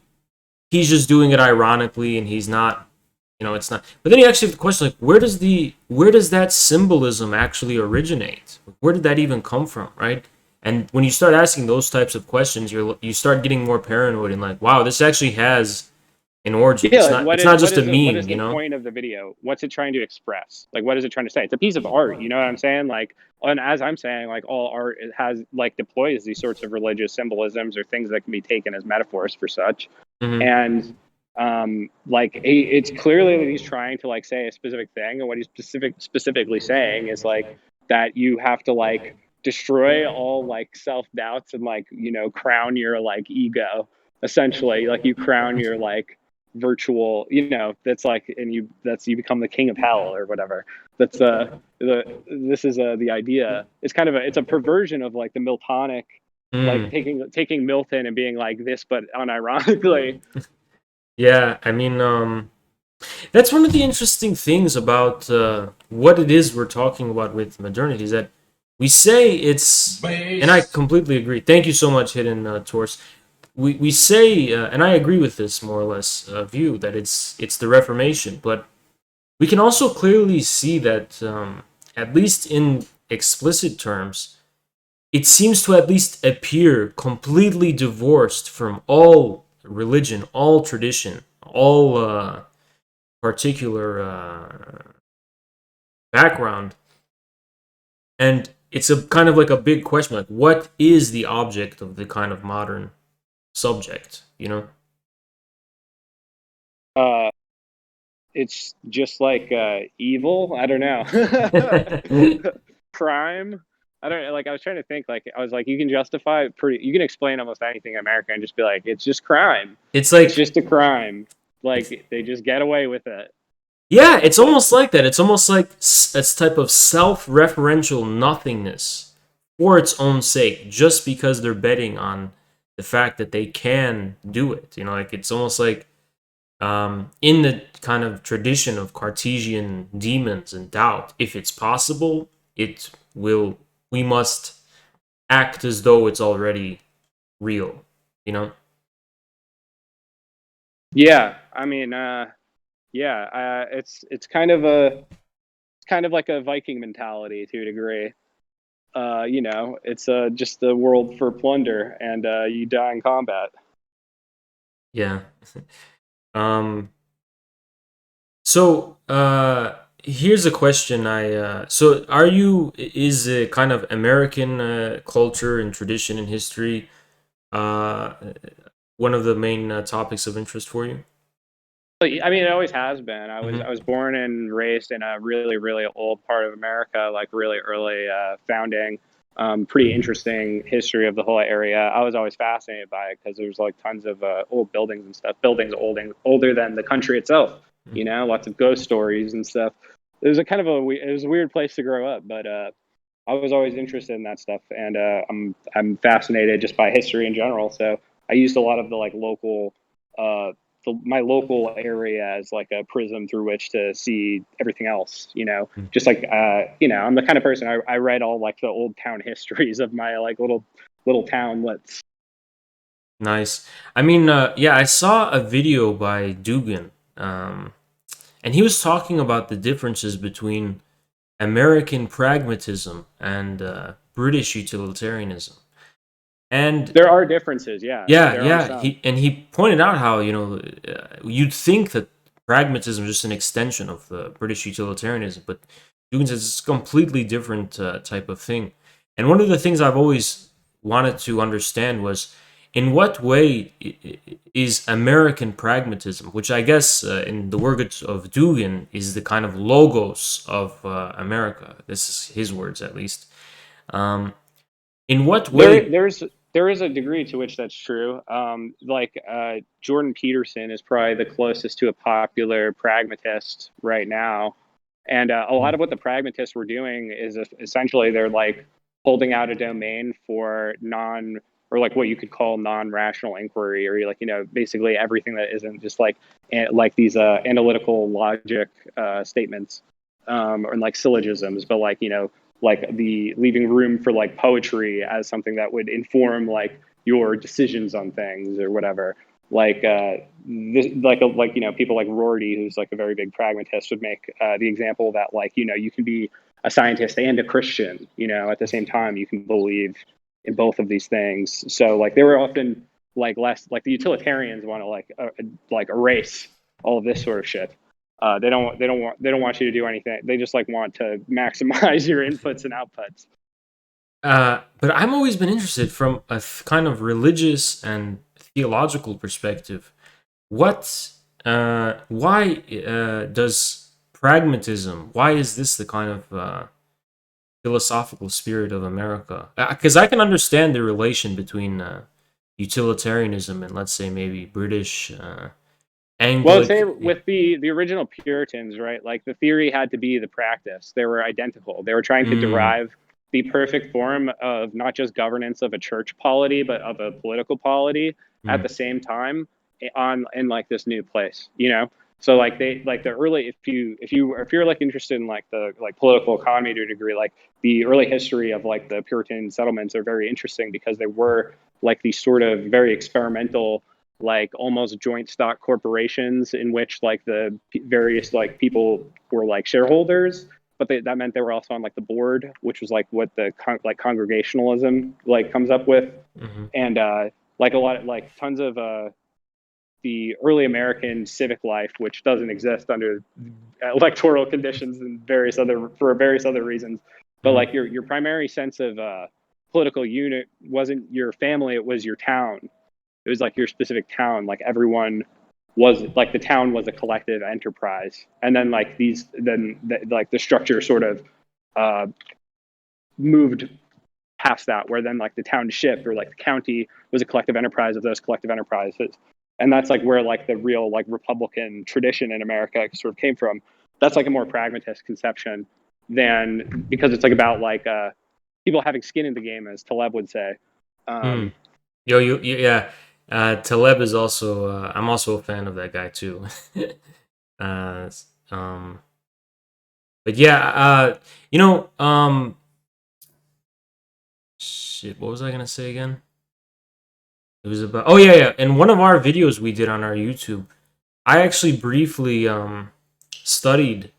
Speaker 1: he's just doing it ironically, and he's not, it's not. But then you actually have the question, like, where does that symbolism actually originate? Where did that even come from, right? And when you start asking those types of questions, you start getting more paranoid and like, wow, this actually has an origin.
Speaker 2: Yeah,
Speaker 1: it's not just a meme,
Speaker 2: What is the point of the video? What's it trying to express? Like, what is it trying to say? It's a piece of art, you know what I'm saying? Like, and as I'm saying, like, all art has like deploys these sorts of religious symbolisms or things that can be taken as metaphors for such.
Speaker 1: Mm-hmm.
Speaker 2: And like it's clearly that he's trying to like say a specific thing, and what he's specifically saying is like that you have to like destroy all like self-doubts and like crown your like ego, essentially. Like you crown your like virtual, that's like, and you become the king of hell or whatever. That's this is the idea. It's kind of it's a perversion of like the Miltonic, like taking Milton and being like this but unironically.
Speaker 1: Yeah, I mean, that's one of the interesting things about what it is we're talking about with modernity, is that we say it's, and I completely agree. Thank you so much, Hidden Torse. We say, and I agree with this more or less view, that it's the Reformation, but we can also clearly see that, at least in explicit terms, it seems to at least appear completely divorced from all religion, all tradition, all particular background. And it's a kind of like a big question, like, what is the object of the kind of modern subject,
Speaker 2: It's just like evil. I don't know. Crime. I don't like. I was trying to think. Like, I was like, you can justify you can explain almost anything in America and just be like, it's just crime.
Speaker 1: It's like,
Speaker 2: it's just a crime. Like they just get away with it.
Speaker 1: Yeah, it's almost like that. It's almost like a type of self-referential nothingness for its own sake, just because they're betting on the fact that they can do it. Like it's almost like in the kind of tradition of Cartesian demons and doubt, if it's possible, we must act as though it's already real,
Speaker 2: Yeah, I mean, it's kind of like a Viking mentality to a degree. It's just the world for plunder, and you die in combat.
Speaker 1: Yeah. So here's a question. So is a kind of American culture and tradition and history one of the main topics of interest for you?
Speaker 2: I mean, it always has been. I was born and raised in a really, really old part of America, like really early founding. Pretty interesting history of the whole area. I was always fascinated by it because there's like tons of old buildings and stuff. Buildings older than the country itself. Lots of ghost stories and stuff. It was it was a weird place to grow up, but I was always interested in that stuff, and I'm fascinated just by history in general. So I used a lot of the like local. My local area as like a prism through which to see everything else, just like, I'm the kind of person I read all like the old town histories of my like little townlets.
Speaker 1: Nice. I mean, yeah, I saw a video by Dugan, and he was talking about the differences between American pragmatism and British utilitarianism. And
Speaker 2: There are differences, yeah.
Speaker 1: yeah,
Speaker 2: There are
Speaker 1: yeah,
Speaker 2: some.
Speaker 1: he pointed out how, you'd think that pragmatism is just an extension of the British utilitarianism, but Dugin says it's a completely different type of thing. And one of the things I've always wanted to understand was, in what way is American pragmatism, which I guess in the words of Dugin is the kind of logos of America. This is his words, at least. Um, in what
Speaker 2: There,
Speaker 1: way?
Speaker 2: there's there is a degree to which that's true. Jordan Peterson is probably the closest to a popular pragmatist right now, and a lot of what the pragmatists were doing is essentially they're like holding out a domain for non or like what you could call non-rational inquiry, or like basically everything that isn't just like these analytical logic statements or like syllogisms, but like the leaving room for like poetry as something that would inform like your decisions on things or whatever. People like Rorty, who's like a very big pragmatist, would make the example that like you can be a scientist and a Christian, at the same time. You can believe in both of these things. So like they were often like less like the utilitarians want to like erase all of this sort of shit. They don't want you to do anything. They just like want to maximize your inputs and outputs.
Speaker 1: But I've always been interested from a kind of religious and theological perspective. Why does pragmatism? Why is this the kind of philosophical spirit of America? Because I can understand the relation between utilitarianism and, let's say, maybe British
Speaker 2: Well, say
Speaker 1: Anglican.
Speaker 2: with the original Puritans, right? Like the theory had to be the practice. They were identical. They were trying to
Speaker 1: Mm,
Speaker 2: derive the perfect form of not just governance of a church polity, but of a political polity at
Speaker 1: mm,
Speaker 2: the same time on in like this new place. So like they like the early if you're like interested in like the like political economy to a degree, like the early history of like the Puritan settlements are very interesting because they were like these sort of very experimental like almost joint stock corporations in which like the various like people were like shareholders, but that meant they were also on like the board, which was like what the like congregationalism like comes up with.
Speaker 1: mhm.
Speaker 2: And like a lot of like tons of the early American civic life, which doesn't exist under electoral conditions and various other reasons. But
Speaker 1: Mhm.
Speaker 2: like your primary sense of political unit wasn't your family; it was your town. It was like your specific town. Like everyone was like the town was a collective enterprise, and then like like the structure sort of uh, moved past that, where then like the township or like the county was a collective enterprise of those collective enterprises. And that's like where like the real like Republican tradition in America sort of came from. That's like a more pragmatist conception than, because it's like about like people having skin in the game, as Taleb would say.
Speaker 1: Mm.
Speaker 2: Um,
Speaker 1: Yeah. Taleb is also. I'm also a fan of that guy too. uh, um, but yeah, you know, shit. What was I gonna say again? It was about. Oh yeah. In one of our videos we did on our YouTube, I actually briefly studied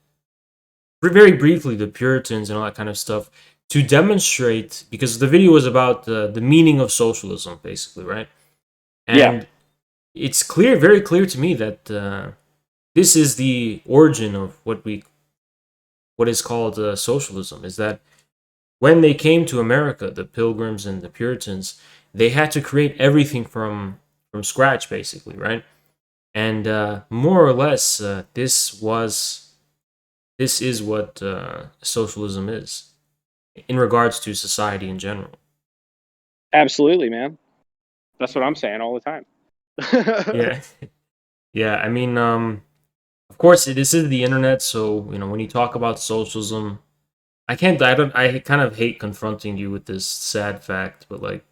Speaker 1: very briefly the Puritans and all that kind of stuff to demonstrate, because the video was about the meaning of socialism, basically, right?
Speaker 2: yeah,
Speaker 1: And it's clear, very clear to me that this is the origin of what is called socialism. Is that when they came to America, the Pilgrims and the Puritans, they had to create everything from scratch, basically, right? And more or less, this is what socialism is in regards to society in general.
Speaker 2: absolutely, man. That's what I'm saying all the time.
Speaker 1: Yeah, yeah. I mean, of course, this is the internet, so when you talk about socialism, I can't. I don't. I kind of hate confronting you with this sad fact, but like,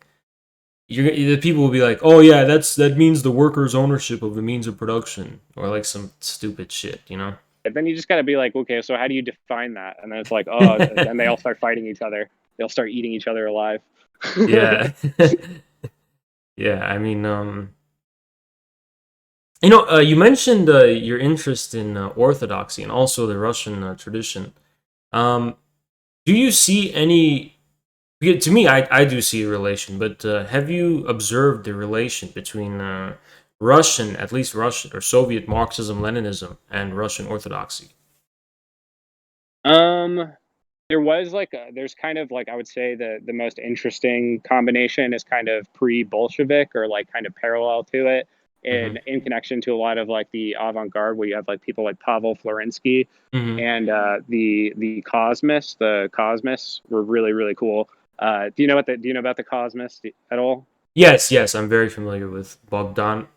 Speaker 1: the people will be like, "Oh yeah, that means the worker's ownership of the means of production," or like some stupid shit.
Speaker 2: Then you just got to be like, okay, so how do you define that? And then it's like, oh, then they all start fighting each other. They'll start eating each other alive.
Speaker 1: Yeah, yeah. I mean, you mentioned your interest in Orthodoxy and also the Russian tradition. Um, do you see any To me, I do see a relation, but have you observed the relation between Russian, at least Russian or Soviet Marxism, Leninism, and Russian Orthodoxy?
Speaker 2: Um, there was like there's kind of like I would say the most interesting combination is kind of pre-Bolshevik or like kind of parallel to it
Speaker 1: Hmm.
Speaker 2: in connection to a lot of like the avant-garde where you have like people like Pavel Florensky
Speaker 1: Hmm.
Speaker 2: and the Cosmists were really cool. Do you know about the Cosmists at all?
Speaker 1: Yes, yes, I'm very familiar with Bogdan.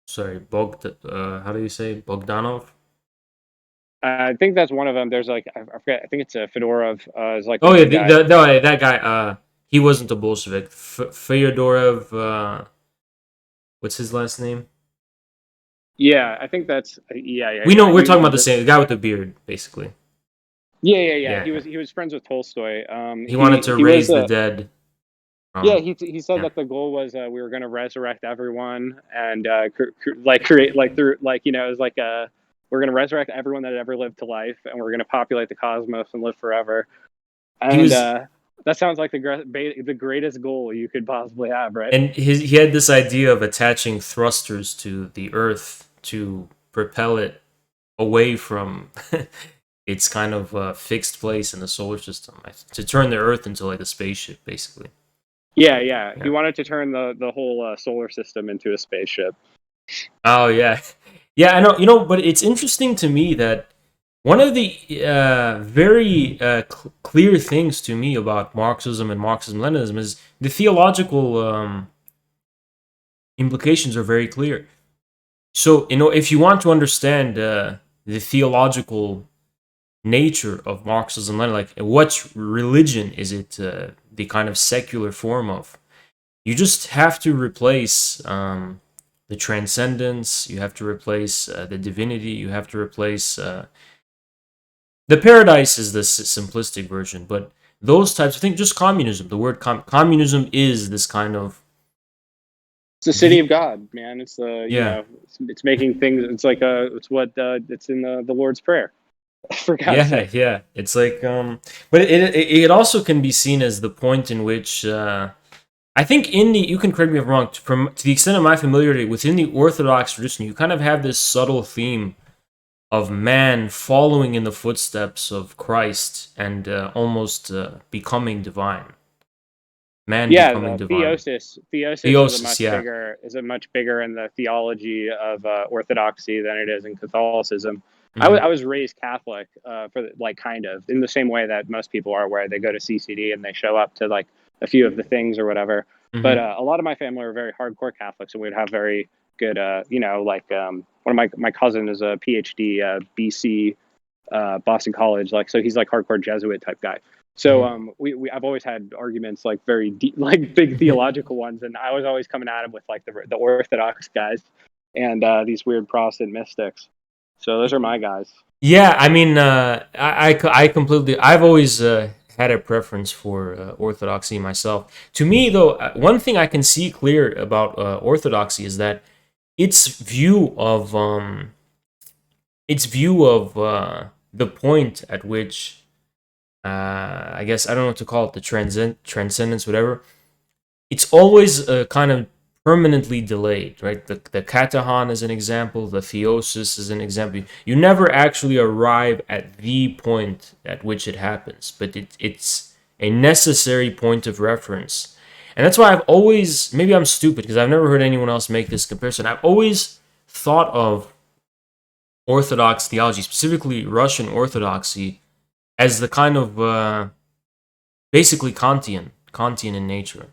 Speaker 1: Sorry, how do you say Bogdanov?
Speaker 2: I think that's one of them. There's like I forget. I think it's a Fedorov. Is like the
Speaker 1: Oh yeah,
Speaker 2: main guy.
Speaker 1: that guy. He wasn't a Bolshevik. Fyodorov. What's his last name?
Speaker 2: Yeah, I think that's
Speaker 1: We know
Speaker 2: yeah.
Speaker 1: we're talking about the same the guy with the beard, basically.
Speaker 2: Yeah.
Speaker 1: Yeah,
Speaker 2: He was friends with Tolstoy.
Speaker 1: he wanted to
Speaker 2: He was
Speaker 1: raise the dead.
Speaker 2: yeah.
Speaker 1: Um,
Speaker 2: He said
Speaker 1: yeah,
Speaker 2: that the goal was we were going to resurrect everyone and like create like through like it was like we're going to resurrect everyone that ever lived to life and we're going to populate the cosmos and live forever.
Speaker 1: he
Speaker 2: And
Speaker 1: was,
Speaker 2: that sounds like the greatest goal you could possibly have, right?
Speaker 1: and he had this idea of attaching thrusters to the Earth to propel it away from its kind of fixed place in the solar system, to turn the Earth into like a spaceship, basically.
Speaker 2: Yeah. He
Speaker 1: Yeah.
Speaker 2: wanted to turn the whole solar system into a spaceship.
Speaker 1: Oh yeah, yeah. I know. You know, but it's interesting to me that one of the very clear things to me about Marxism and Marxism-Leninism is the theological implications are very clear. So, you know, if you want to understand the theological nature of Marxism, Lenin, like what religion is it the kind of secular form of? You just have to replace the transcendence. You have to replace the divinity. You have to replace the paradise is the simplistic version, but those types of things. Just communism. The word communism is this kind of
Speaker 2: It's the city of God, man. It's the
Speaker 1: yeah.
Speaker 2: it's making things. It's like it's what it's in the Lord's Prayer, for God's
Speaker 1: Yeah,
Speaker 2: sake.
Speaker 1: yeah. It's like but it also can be seen as the point in which I think in the, you can correct me if I'm wrong, to the extent of my familiarity within the Orthodox tradition, you kind of have this subtle theme of man following in the footsteps of Christ and almost becoming divine. Man
Speaker 2: Yeah,
Speaker 1: becoming
Speaker 2: the
Speaker 1: divine.
Speaker 2: theosis
Speaker 1: Theosis, yeah.
Speaker 2: is a much bigger in the theology of Orthodoxy than it is in Catholicism.
Speaker 1: Hmm.
Speaker 2: I was raised Catholic like kind of in the same way that most people are, where they go to CCD and they show up to like a few of the things or whatever. But
Speaker 1: Hmm.
Speaker 2: a lot of my family were very hardcore Catholics, and we'd have very good, like one of my cousin is a PhD, BC, Boston College, like so he's like hardcore Jesuit type guy. So
Speaker 1: Hmm.
Speaker 2: we I've always had arguments like very deep, like big theological ones, and I was always coming at him with like the Orthodox guys and these weird Protestant mystics. So those are my guys.
Speaker 1: Yeah, I mean, I completely. I've always had a preference for orthodoxy myself. To me, though, one thing I can see clear about orthodoxy is that its view of the point at which I guess I don't know what to call it, the transcendence, whatever. It's always kind of permanently delayed, right? The katahan is an example, the theosis is an example. You never actually arrive at the point at which it happens, but it's a necessary point of reference. And that's why I've always, maybe I'm stupid because I've never heard anyone else make this comparison. I've always thought of Orthodox theology, specifically Russian Orthodoxy, as the kind of basically Kantian in nature.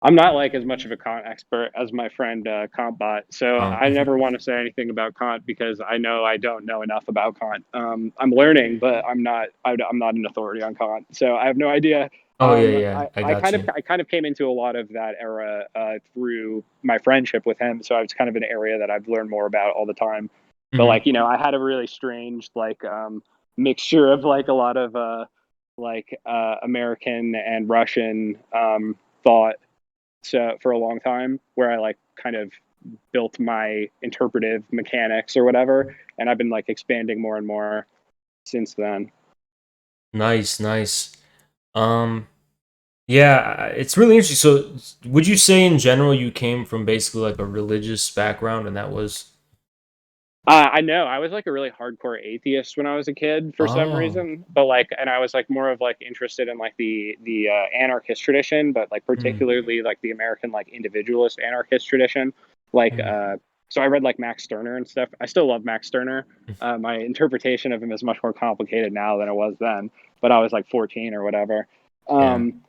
Speaker 2: I'm not like as much of a Kant expert as my friend Kant bot, so
Speaker 1: Um,
Speaker 2: I never want to say anything about Kant because I know I don't know enough about Kant. I'm learning, but I'm not an authority on Kant, so I have no idea.
Speaker 1: oh yeah, yeah, I got you.
Speaker 2: I kind of came into a lot of that era through my friendship with him, so it's kind of an area that I've learned more about all the time. But
Speaker 1: Hmm.
Speaker 2: like I had a really strange like mixture of like a lot of American and Russian thought so for a long time where I like kind of built my interpretive mechanics or whatever, and I've been like expanding more and more since then.
Speaker 1: Nice, nice. Um, yeah, it's really interesting. So, would you say in general you came from basically like a religious background, and that was
Speaker 2: I know. I was like a really hardcore atheist when I was a kid for some
Speaker 1: oh,
Speaker 2: reason, but like, and I was like more of like interested in like the anarchist tradition, but like
Speaker 1: mm,
Speaker 2: particularly like the American like individualist anarchist tradition. Like,
Speaker 1: mm,
Speaker 2: so I read like Max Stirner and stuff. I still love Max Stirner. My interpretation of him is much more complicated now than it was then, but I was like 14 or whatever.
Speaker 1: yeah,
Speaker 2: Um,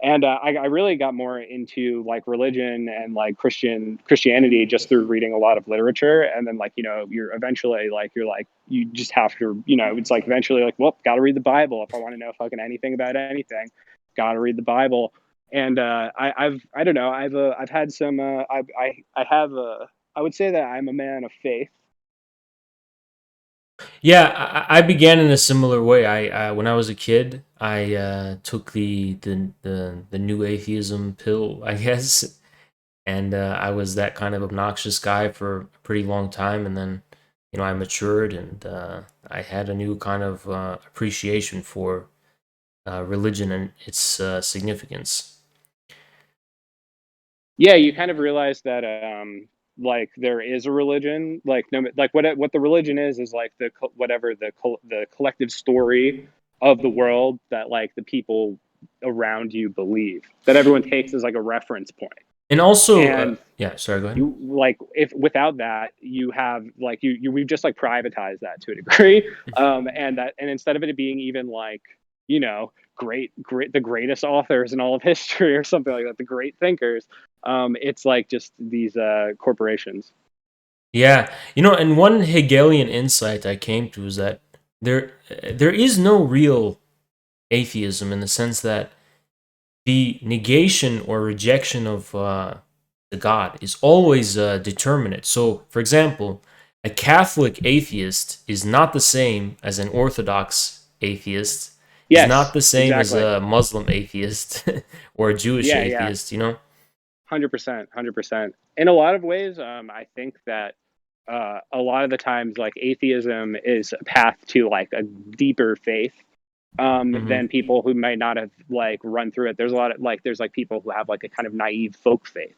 Speaker 2: and I really got more into like religion and like Christianity just through reading a lot of literature. And then like, you know, you're eventually like, you're like, you just have to, you know, it's like eventually like, well, got to read the Bible if I want to know fucking anything about anything. Got to read the Bible. And I don't know, I've had some I have a I would say that I'm a man of faith.
Speaker 1: yeah. I began in a similar way. I when I was a kid, I took the new atheism pill, I guess, and I was that kind of obnoxious guy for a pretty long time, and then I matured and I had a new kind of appreciation for religion and its significance.
Speaker 2: Yeah, you kind of realize that like there is a religion, like no, like what the religion is like whatever the collective story of the world that like the people around you believe, that everyone takes as like a reference point.
Speaker 1: And also,
Speaker 2: And
Speaker 1: yeah, sorry, go ahead.
Speaker 2: you like, if without that you have like we've just like privatized that to a degree. And that, and instead of it being even like, you know, great the greatest authors in all of history or something like that, the great thinkers, it's like just these corporations.
Speaker 1: Yeah, and one Hegelian insight I came to is that there is no real atheism in the sense that the negation or rejection of the God is always determinate. So, for example, a Catholic atheist is not the same as an Orthodox atheist, is not
Speaker 2: Yes,
Speaker 1: the same as
Speaker 2: exactly.
Speaker 1: a Muslim atheist or a Jewish
Speaker 2: Yeah, yeah.
Speaker 1: atheist.
Speaker 2: 100%, 100%. In a lot of ways, I think that a lot of the times, like atheism is a path to like a deeper faith,
Speaker 1: Hmm.
Speaker 2: than people who might not have like run through it. There's a lot of like, there's like people who have like a kind of naive folk faith,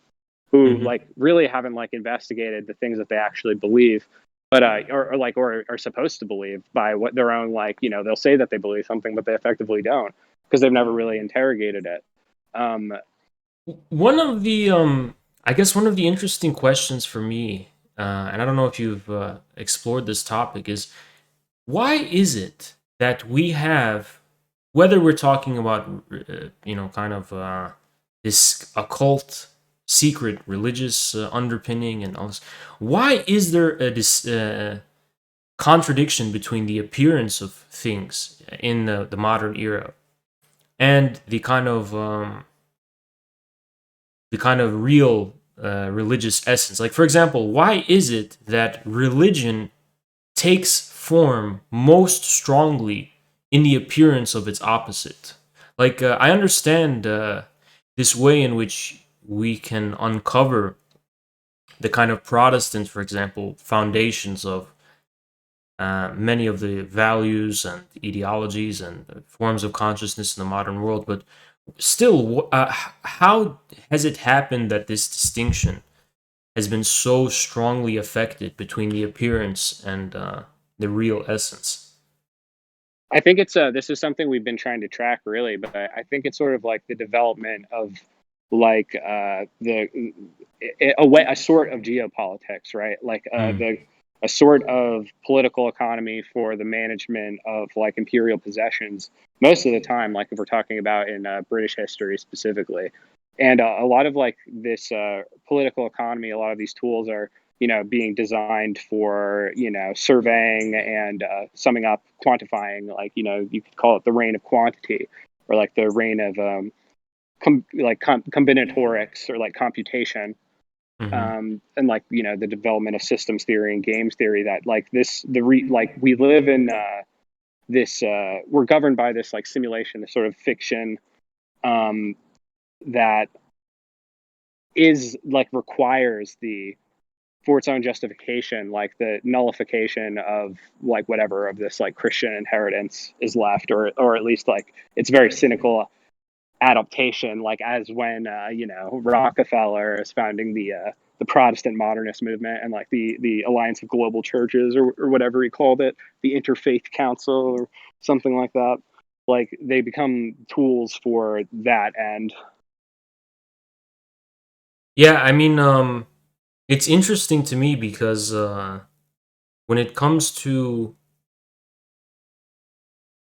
Speaker 2: who
Speaker 1: Hmm.
Speaker 2: like really haven't like investigated the things that they actually believe, but or are supposed to believe by what their own, like, you know, they'll say that they believe something, but they effectively don't because they've never really interrogated it. Um,
Speaker 1: One of the I guess one of the interesting questions for me, and I don't know if you've explored this topic, is why is it that we have, whether we're talking about kind of this occult secret religious underpinning and all this, why is there this contradiction between the appearance of things in the modern era and the kind of real religious essence? Like, for example, why is it that religion takes form most strongly in the appearance of its opposite? Like, I understand this way in which we can uncover the kind of Protestant, for example, foundations of many of the values and ideologies and forms of consciousness in the modern world. But still, how has it happened that this distinction has been so strongly affected between the appearance and the real essence?
Speaker 2: I think it's this is something we've been trying to track really, but I think it's sort of like the development of like a sort of geopolitics, right? Like
Speaker 1: Mm,
Speaker 2: the a sort of political economy for the management of like imperial possessions most of the time, like if we're talking about in British history specifically. And a lot of like this political economy, a lot of these tools are, you know, being designed for, you know, surveying and summing up, quantifying, like, you know, you could call it the reign of quantity, or like the reign of combinatorics, or like computation,
Speaker 1: mm-hmm,
Speaker 2: and like, you know, the development of systems theory and games theory, that like like we live in this we're governed by this like simulation, this sort of fiction, um, that is like requires the for its own justification, like the nullification of like whatever of this like Christian inheritance is left, or at least like it's very cynical adaptation, like as when Rockefeller is founding the Protestant modernist movement and like the Alliance of Global Churches, or whatever he called it, the Interfaith Council or something like that. Like they become tools for that end.
Speaker 1: Yeah, I mean, it's interesting to me because when it comes to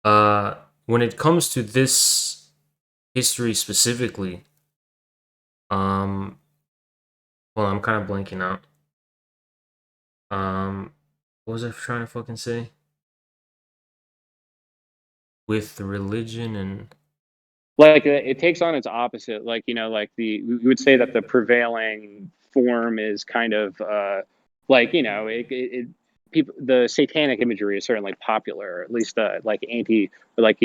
Speaker 1: uh, when it comes to this history specifically, um, well, I'm kind of blanking out. What was I trying to fucking say? With religion and
Speaker 2: Like it takes on its opposite, like like we would say that the prevailing form is kind of like people, the satanic imagery is certainly popular, at least like anti, like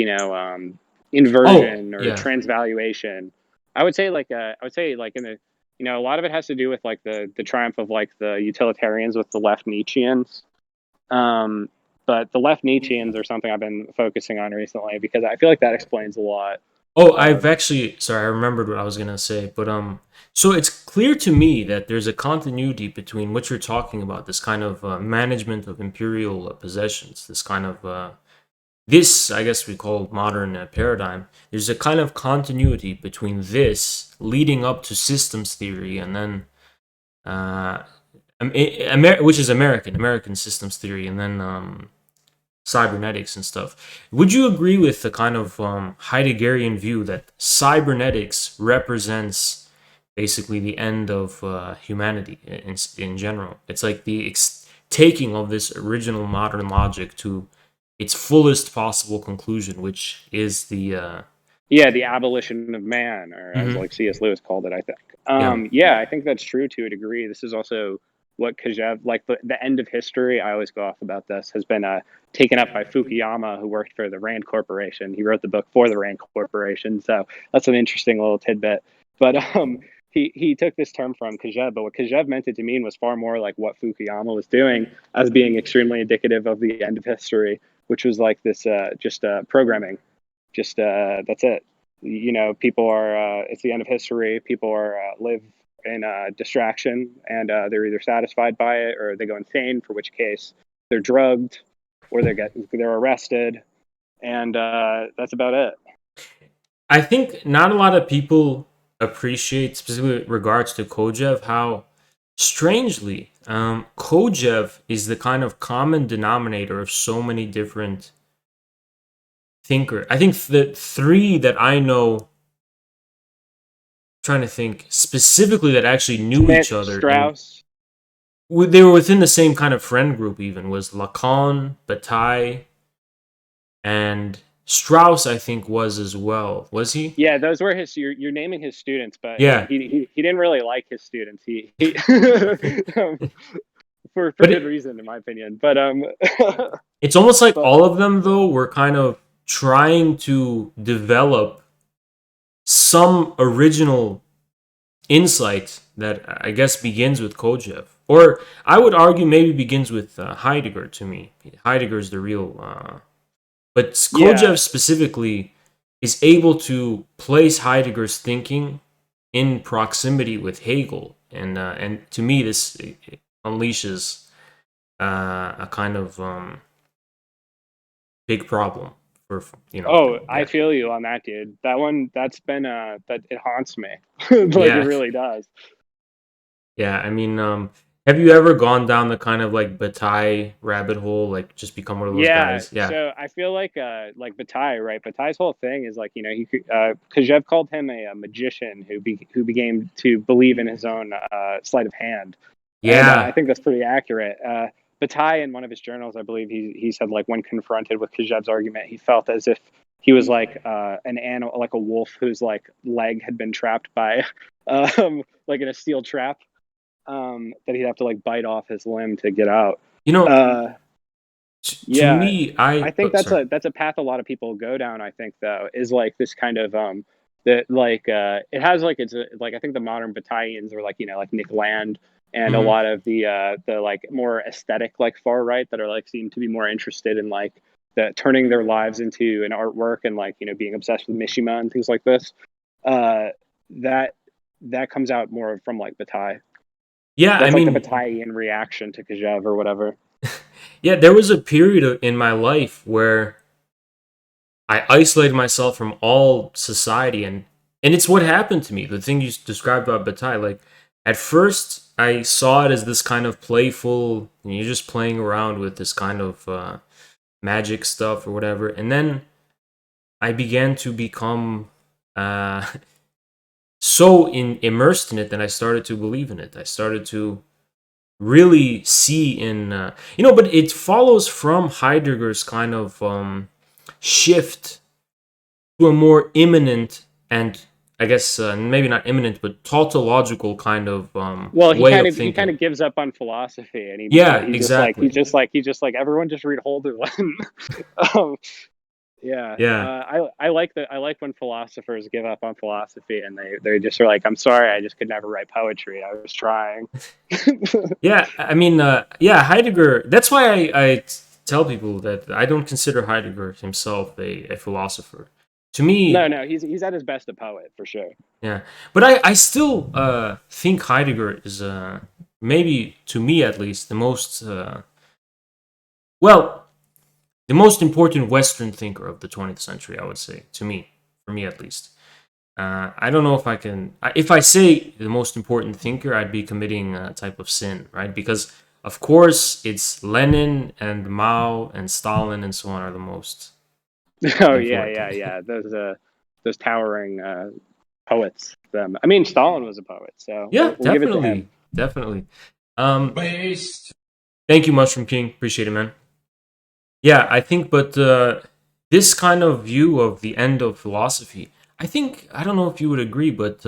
Speaker 1: oh
Speaker 2: inversion or
Speaker 1: yeah.
Speaker 2: transvaluation. I would say like in the a lot of it has to do with like the triumph of like the utilitarians with the left Nietzscheans. um but the left Nietzscheans are something I've been focusing on recently because I feel like that explains a lot
Speaker 1: Oh, I've
Speaker 2: of.
Speaker 1: actually sorry, I remembered what I was gonna say, but so it's clear to me that there's a continuity between what you're talking about, this kind of management of imperial possessions, this kind of this I guess we call modern paradigm. There's a kind of continuity between this leading up to systems theory, and then uh, which is American systems theory, and then cybernetics and stuff. Would you agree with the kind of Heideggerian view that cybernetics represents basically the end of humanity in general? It's like the taking of this original modern logic to its fullest possible conclusion, which is the
Speaker 2: Yeah, the abolition of man, or as
Speaker 1: mhm,
Speaker 2: like C.S. Lewis called it, I think.
Speaker 1: yeah.
Speaker 2: Yeah, I think that's true to a degree. This is also what Kojève, like the end of history, I always go off about this, has been taken up by Fukuyama, who worked for the Rand Corporation. He wrote the book for the Rand Corporation, so that's an interesting little tidbit. But he took this term from Kojève, but what Kojève meant it to mean was far more like what Fukuyama was doing, as being extremely indicative of the end of history, which was like this just programming, just that's it. People are it's the end of history. People are live in distraction, and they're either satisfied by it or they go insane, for which case they're drugged or they're arrested, and that's about it.
Speaker 1: I think not a lot of people appreciate, specifically with regards to Kojève, how strangely Kojève is the kind of common denominator of so many different thinkers. I think the three that I know, trying to think specifically, that actually knew
Speaker 2: Smith,
Speaker 1: each other and
Speaker 2: Strauss.
Speaker 1: they were within the same kind of friend group. Even was Lacan, Bataille, and Strauss. I think was as well. Was he?
Speaker 2: Yeah, those were his. You're naming his students, but
Speaker 1: Yeah,
Speaker 2: he didn't really like his students. He for
Speaker 1: but
Speaker 2: good reason, in my opinion. But
Speaker 1: it's almost like
Speaker 2: but
Speaker 1: all of them, though, were kind of trying to develop some original insight that I guess begins with Kojève. Or I would argue maybe begins with Heidegger to me. Heidegger's the real. But
Speaker 2: yeah,
Speaker 1: Kojève specifically is able to place Heidegger's thinking in proximity with Hegel. And to me, this unleashes a kind of big problem for
Speaker 2: oh, I
Speaker 1: yeah,
Speaker 2: feel you on that, dude. That one, that's been that it haunts me. Like it
Speaker 1: yeah,
Speaker 2: really does.
Speaker 1: yeah. I mean, have you ever gone down the kind of like Bataille rabbit hole, like just become one of those
Speaker 2: Yeah,
Speaker 1: guys? Yeah,
Speaker 2: so I feel like Bataille, right? Bataille's whole thing is like, he could Kojève called him a magician who began to believe in his own sleight of hand. And I
Speaker 1: yeah,
Speaker 2: think that's pretty accurate. Bataille, in one of his journals, I believe he said, like, when confronted with Kojève's argument, he felt as if he was like an animal, like a wolf whose like leg had been trapped by like in a steel trap, that he'd have to like bite off his limb to get out.
Speaker 1: you know,
Speaker 2: uh
Speaker 1: to
Speaker 2: yeah,
Speaker 1: me,
Speaker 2: I
Speaker 1: I
Speaker 2: think
Speaker 1: oh, sorry.
Speaker 2: that's a path a lot of people go down. I think, though, is like this kind of that like it has like it's like I think the modern battalions are like like Nick Land, and a lot of the like more aesthetic like far right that are like seem to be more interested in like turning their lives into an artwork and like being obsessed with Mishima and things like this. That comes out more from like Bataille.
Speaker 1: Yeah, I
Speaker 2: That's like the
Speaker 1: mean,
Speaker 2: Bataillean reaction to Kojève or whatever.
Speaker 1: yeah, there was a period in my life where I isolated myself from all society, and it's what happened to me. The thing you described about Bataille, like at first I saw it as this kind of playful, you're just playing around with this kind of magic stuff or whatever, and then I began to become uh, so immersed in it that I started to believe in it. I started to really see in but it follows from Heidegger's kind of shift to a more imminent and I guess maybe not imminent but tautological kind of
Speaker 2: Well,
Speaker 1: way of
Speaker 2: he kind
Speaker 1: thinking.
Speaker 2: of gives up on philosophy, and
Speaker 1: Yeah,
Speaker 2: he's
Speaker 1: exactly.
Speaker 2: just like everyone just read Holderlin. um, yeah,
Speaker 1: Yeah.
Speaker 2: I like when philosophers give up on philosophy and they just are like, I'm sorry, I just could never write poetry. I was trying.
Speaker 1: Yeah, I mean, yeah, Heidegger. That's why I tell people that I don't consider Heidegger himself a philosopher. To me,
Speaker 2: No, he's at his best a poet for sure.
Speaker 1: yeah, but I still think Heidegger is maybe to me at least the most well the most important Western thinker of the 20th century. I would say to me, for me at least. I don't know if I can. If I say the most important thinker, I'd be committing a type of sin, right? Because of course it's Lenin and Mao and Stalin and so on are the most
Speaker 2: Oh
Speaker 1: important.
Speaker 2: yeah. Those towering poets. Them. I mean, Stalin was a poet, so
Speaker 1: Yeah,
Speaker 2: we'll give it to him.
Speaker 1: definitely, definitely. Based. Thank you, Mushroom King. Appreciate it, man. Yeah, I think, but this kind of view of the end of philosophy, I think, I don't know if you would agree, but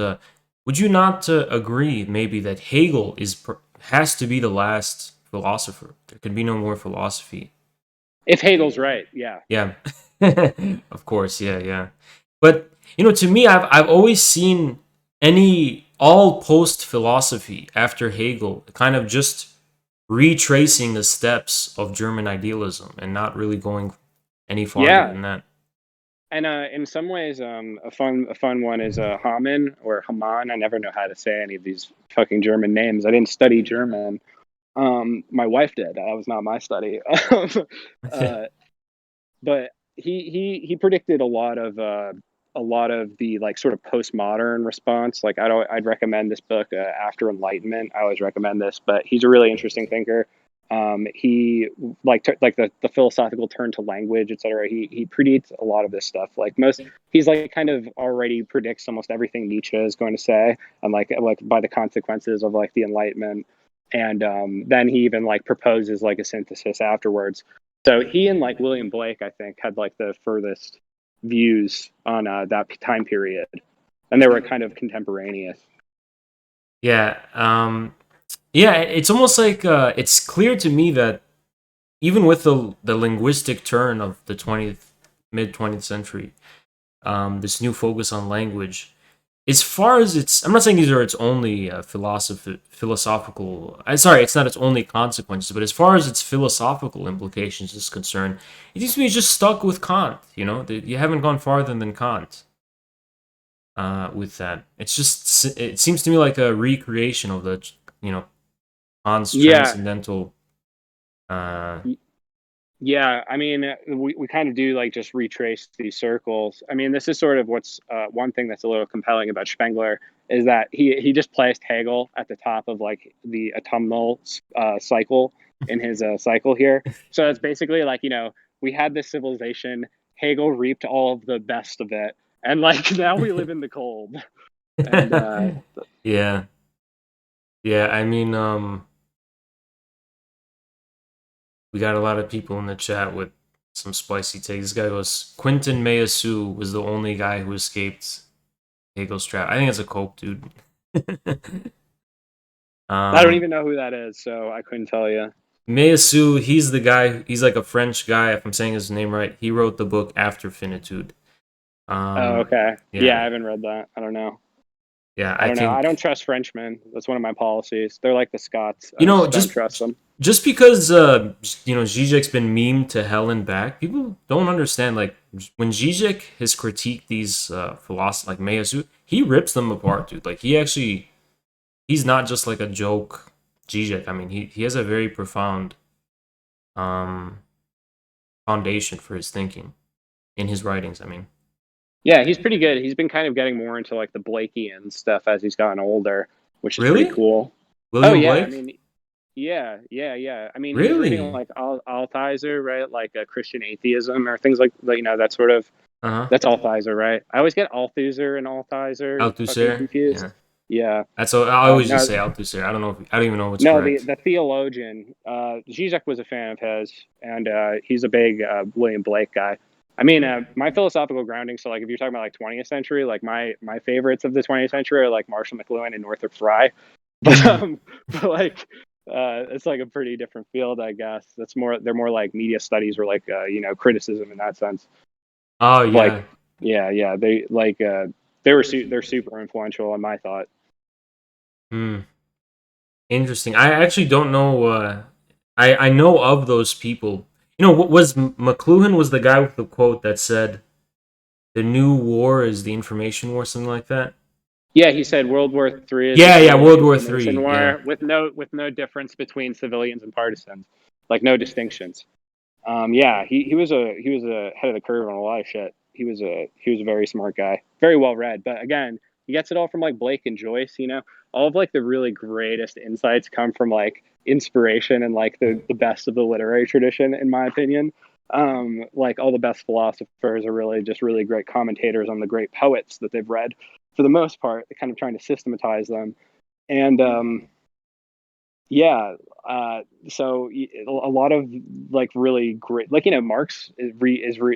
Speaker 1: would you not agree maybe that Hegel has to be the last philosopher? There can be no more philosophy.
Speaker 2: If Hegel's right, yeah.
Speaker 1: Yeah, of course, yeah, yeah. But to me, I've always seen all post philosophy after Hegel kind of just retracing the steps of German idealism and not really going any farther
Speaker 2: Yeah,
Speaker 1: than that.
Speaker 2: and in some ways, a fun one is Hamann or Hamann. I never know how to say any of these fucking German names. I didn't study German. My wife did. That was not my study. uh, but he predicted a lot of the like sort of postmodern response. Like I'd recommend this book After Enlightenment. I always recommend this, but he's a really interesting thinker. He like the philosophical turn to language, etc. He predicts a lot of this stuff. Like most, he's like kind of already predicts almost everything Nietzsche is going to say, and like by the consequences of like the Enlightenment. And then he even like proposes like a synthesis afterwards. So he and like William Blake, I think, had like the furthest views on that time period, and they were kind of contemporaneous.
Speaker 1: Yeah, yeah. It's almost like it's clear to me that even with the linguistic turn of the mid 20th century, this new focus on language, as far as I'm not saying these are its only philosophical. Sorry, it's not its only consequences, but as far as its philosophical implications is concerned, it seems to be just stuck with Kant. You haven't gone farther than Kant with that. It seems to me like a recreation of the Kant's
Speaker 2: Yeah,
Speaker 1: transcendental. Uh,
Speaker 2: yeah. I mean, we kind of do like just retrace these circles. I mean, this is sort of what's one thing that's a little compelling about Spengler is that he just placed Hegel at the top of like the autumnal cycle in his cycle here. So it's basically like we had this civilization. Hegel reaped all of the best of it, and like now we live in the cold. And
Speaker 1: yeah, yeah. I mean, we got a lot of people in the chat with some spicy takes. This guy goes, Quentin Measu was the only guy who escaped Hegel's trap. I think it's a cope, dude.
Speaker 2: I don't
Speaker 1: um,
Speaker 2: even know who that is, so I couldn't tell you.
Speaker 1: Measu, he's the guy. He's like a French guy, if I'm saying his name right. He wrote the book After Finitude.
Speaker 2: Oh, okay. Yeah,
Speaker 1: Yeah,
Speaker 2: I haven't read that. I don't know.
Speaker 1: Yeah,
Speaker 2: I
Speaker 1: I
Speaker 2: don't know. I
Speaker 1: think
Speaker 2: don't trust Frenchmen. That's one of my policies. They're like the Scots. I
Speaker 1: you know
Speaker 2: just don't
Speaker 1: just
Speaker 2: trust them.
Speaker 1: just because Zizek's been memed to hell and back, people don't understand. Like when Zizek has critiqued these philosophers like Meyasu, he rips them apart, dude. Like he's not just like a joke Zizek. I mean, he has a very profound um foundation for his thinking in his writings. I mean,
Speaker 2: Yeah, he's pretty good. He's been kind of getting more into like the Blakeian stuff as he's gotten older, which is pretty
Speaker 1: really,
Speaker 2: cool. Oh
Speaker 1: William
Speaker 2: yeah, I
Speaker 1: Blake?
Speaker 2: mean, yeah. I mean, he was reading
Speaker 1: Really?
Speaker 2: like Altheiser, right? Like Christian atheism or things like that sort of.
Speaker 1: Uh huh.
Speaker 2: That's Altheiser, right? I always get Althusser and Altheiser fucking
Speaker 1: Althusser?
Speaker 2: confused.
Speaker 1: Yeah.
Speaker 2: Yeah.
Speaker 1: That's what I always just
Speaker 2: No,
Speaker 1: say Althusser. I don't know. I don't even know what's
Speaker 2: no, the
Speaker 1: correct.
Speaker 2: the theologian, Zizek was a fan of his, and he's a big William Blake guy. I mean, my philosophical grounding. So, like, if you're talking about like 20th century, like my favorites of the 20th century are like Marshall McLuhan and Northrop Frye. But
Speaker 1: Mm.
Speaker 2: but like, it's like a pretty different field, I guess. That's more. They're more like media studies or like criticism in that sense.
Speaker 1: Oh
Speaker 2: Like,
Speaker 1: yeah.
Speaker 2: yeah. They're super influential in my thought.
Speaker 1: Hmm. Interesting. I actually don't know. I know of those people. You know, what was McLuhan was the guy with the quote that said, "The new war is the information war," something like that.
Speaker 2: Yeah, he said World War III is
Speaker 1: Yeah, yeah.
Speaker 2: essentially the
Speaker 1: World War
Speaker 2: information
Speaker 1: Three. Yeah,
Speaker 2: war with no difference between civilians and partisans, like no distinctions. Yeah, he was a head of the curve on a lot of shit. He was a very smart guy, very well read. But again, he gets it all from like Blake and Joyce. All of like the really greatest insights come from like inspiration and like the best of the literary tradition, in my opinion. Like all the best philosophers are really just really great commentators on the great poets that they've read. For the most part, they're kind of trying to systematize them. And yeah, so a lot of like really great, like Marx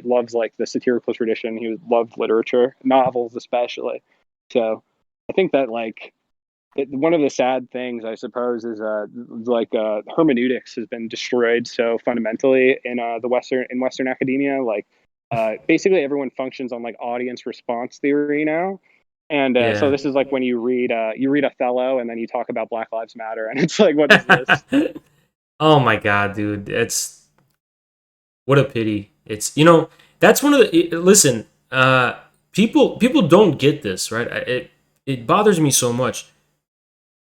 Speaker 2: loves like the satirical tradition. He loved literature, novels especially. So I think that like one of the sad things, I suppose, is hermeneutics has been destroyed so fundamentally in Western academia. Like basically everyone functions on like audience response theory now. And so
Speaker 1: yeah.
Speaker 2: this is like when you read Othello and then you talk about Black Lives Matter, and it's like, what is this?
Speaker 1: Oh my god, dude! It's what a pity. It's that's one of the listen. People don't get this right. It bothers me so much.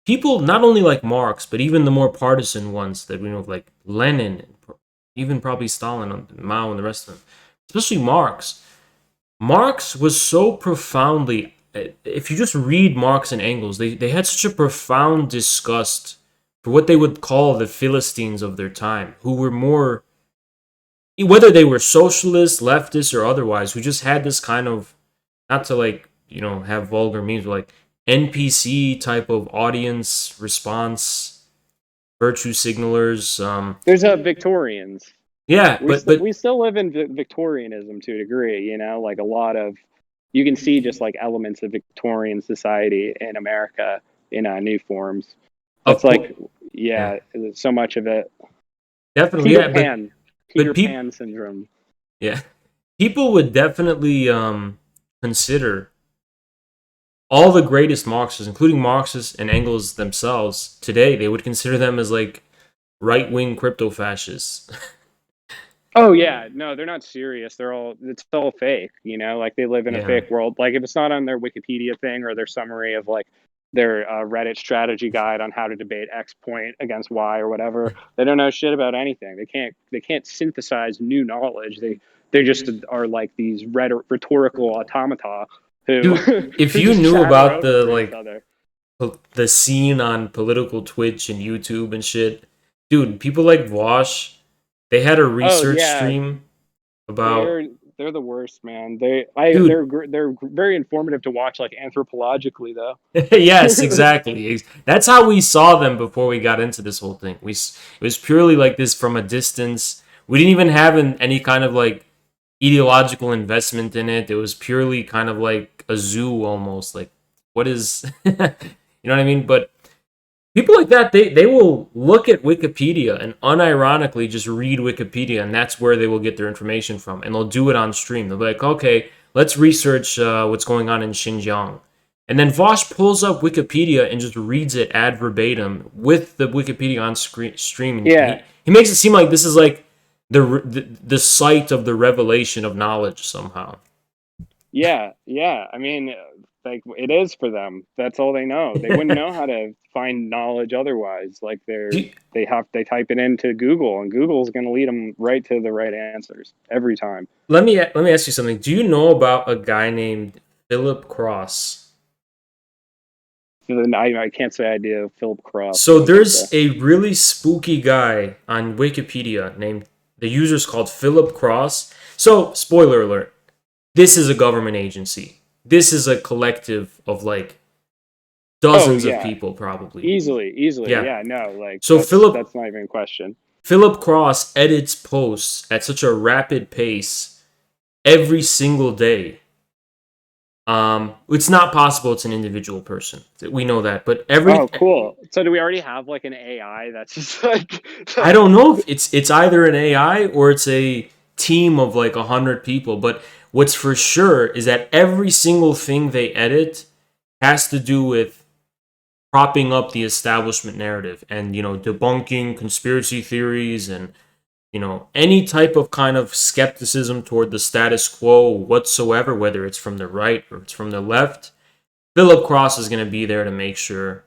Speaker 1: People not only like Marx, but even the more partisan ones that we know, like Lenin, even probably Stalin, Mao, and the rest of them, especially Marx. Marx was so profoundly. If you just read Marx and Engels, they had such a profound disgust for what they would call the Philistines of their time, who were more, whether they were socialists, leftists, or otherwise, who just had this kind of, not to like, have vulgar memes, but like NPC type of audience response, virtue signalers.
Speaker 2: There's Victorians.
Speaker 1: Yeah, but
Speaker 2: We still live in Victorianism to a degree, like a lot of you can see just like elements of Victorian society in America in new forms. That's
Speaker 1: of course,
Speaker 2: like,
Speaker 1: yeah,
Speaker 2: yeah, so much of it.
Speaker 1: definitely,
Speaker 2: Peter
Speaker 1: yeah,
Speaker 2: Pan,
Speaker 1: but
Speaker 2: Peter Pan syndrome.
Speaker 1: yeah, people would definitely consider all the greatest Marxists, including Marxists and Engels themselves, today, they would consider them as like right wing crypto fascists.
Speaker 2: Oh yeah, no, they're not serious. It's all fake, like they live in a
Speaker 1: Yeah.
Speaker 2: fake world. Like if it's not on their Wikipedia thing or their summary of like their Reddit strategy guide on how to debate X point against Y or whatever, they don't know shit about anything. They can't synthesize new knowledge. They just are like these rhetorical automata who
Speaker 1: Dude, if
Speaker 2: who
Speaker 1: you
Speaker 2: just
Speaker 1: knew
Speaker 2: chatter
Speaker 1: about the
Speaker 2: over each
Speaker 1: like
Speaker 2: other.
Speaker 1: the scene on political Twitch and YouTube and shit, dude, people like Vosh, they had a
Speaker 2: Oh
Speaker 1: research
Speaker 2: yeah,
Speaker 1: stream about
Speaker 2: they're they're the worst, man.
Speaker 1: dude.
Speaker 2: They're very informative to watch, like anthropologically, though.
Speaker 1: Yes, exactly. That's how we saw them before we got into this whole thing. It was purely like this from a distance. We didn't even have any kind of like ideological investment in it. It was purely kind of like a zoo almost. Like what is you know what I mean? But people like that, they will look at Wikipedia and unironically just read Wikipedia, and that's where they will get their information from. And they'll do it on stream. They'll be like, okay, let's research what's going on in Xinjiang. And then Vosh pulls up Wikipedia and just reads it ad verbatim with the Wikipedia on stream. And
Speaker 2: Yeah.
Speaker 1: he makes it seem like this is like the site of the revelation of knowledge somehow.
Speaker 2: Yeah. I mean, like, it is for them. That's all they know. They wouldn't know how to find knowledge otherwise. Like, they type it into Google, and Google's going to lead them right to the right answers every time.
Speaker 1: Let me ask you something. Do you know about a guy named Philip Cross?
Speaker 2: I can't say I do. Philip Cross.
Speaker 1: So there's a really spooky guy on Wikipedia named, the user's called Philip Cross. So, spoiler alert, this is a government agency. This is a collective of like dozens of people, probably.
Speaker 2: Easily. Yeah, no, like,
Speaker 1: so
Speaker 2: that's not even a question.
Speaker 1: Philip Cross edits posts at such a rapid pace every single day. It's not possible it's an individual person. We know that, but
Speaker 2: Oh, cool. So do we already have like an AI that's just like
Speaker 1: I don't know if it's either an AI or it's a team of like 100 people, but what's for sure is that every single thing they edit has to do with propping up the establishment narrative and, debunking conspiracy theories and, any type of kind of skepticism toward the status quo whatsoever, whether it's from the right or it's from the left. Philip Cross is going to be there to make sure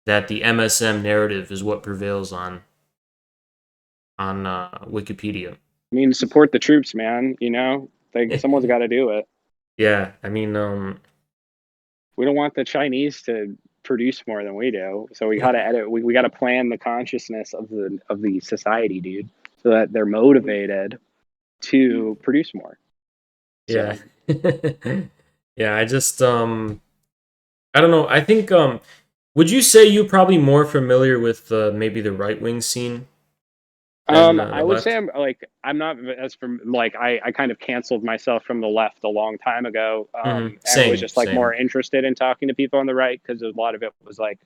Speaker 1: that the MSM narrative is what prevails on Wikipedia.
Speaker 2: I mean, support the troops, man. Like, someone's got to do it.
Speaker 1: Yeah, I mean,
Speaker 2: we don't want the Chinese to produce more than we do, so we got to edit. We got to plan the consciousness of the society, dude, so that they're motivated to produce more.
Speaker 1: Yeah, yeah. I just I don't know. I think would you say you're probably more familiar with maybe the right wing scene?
Speaker 2: I would say I'm not as from like I kind of canceled myself from the left a long time ago. And I was just like more interested in talking to people on the right because a lot of it was like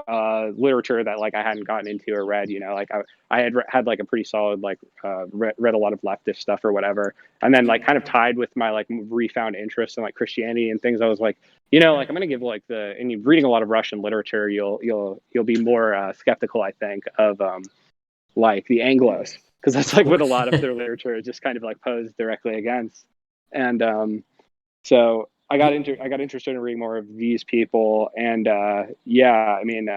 Speaker 2: literature that like I hadn't gotten into or read. Like I had like a pretty solid like read a lot of leftist stuff or whatever, and then like kind of tied with my like refound interest in like Christianity and things. I was like, like I'm gonna give like and you're reading a lot of Russian literature, you'll be more skeptical, I think, of like the Anglos, because that's like what a lot of their literature is just kind of like posed directly against. And so I got interested in reading more of these people, and I mean,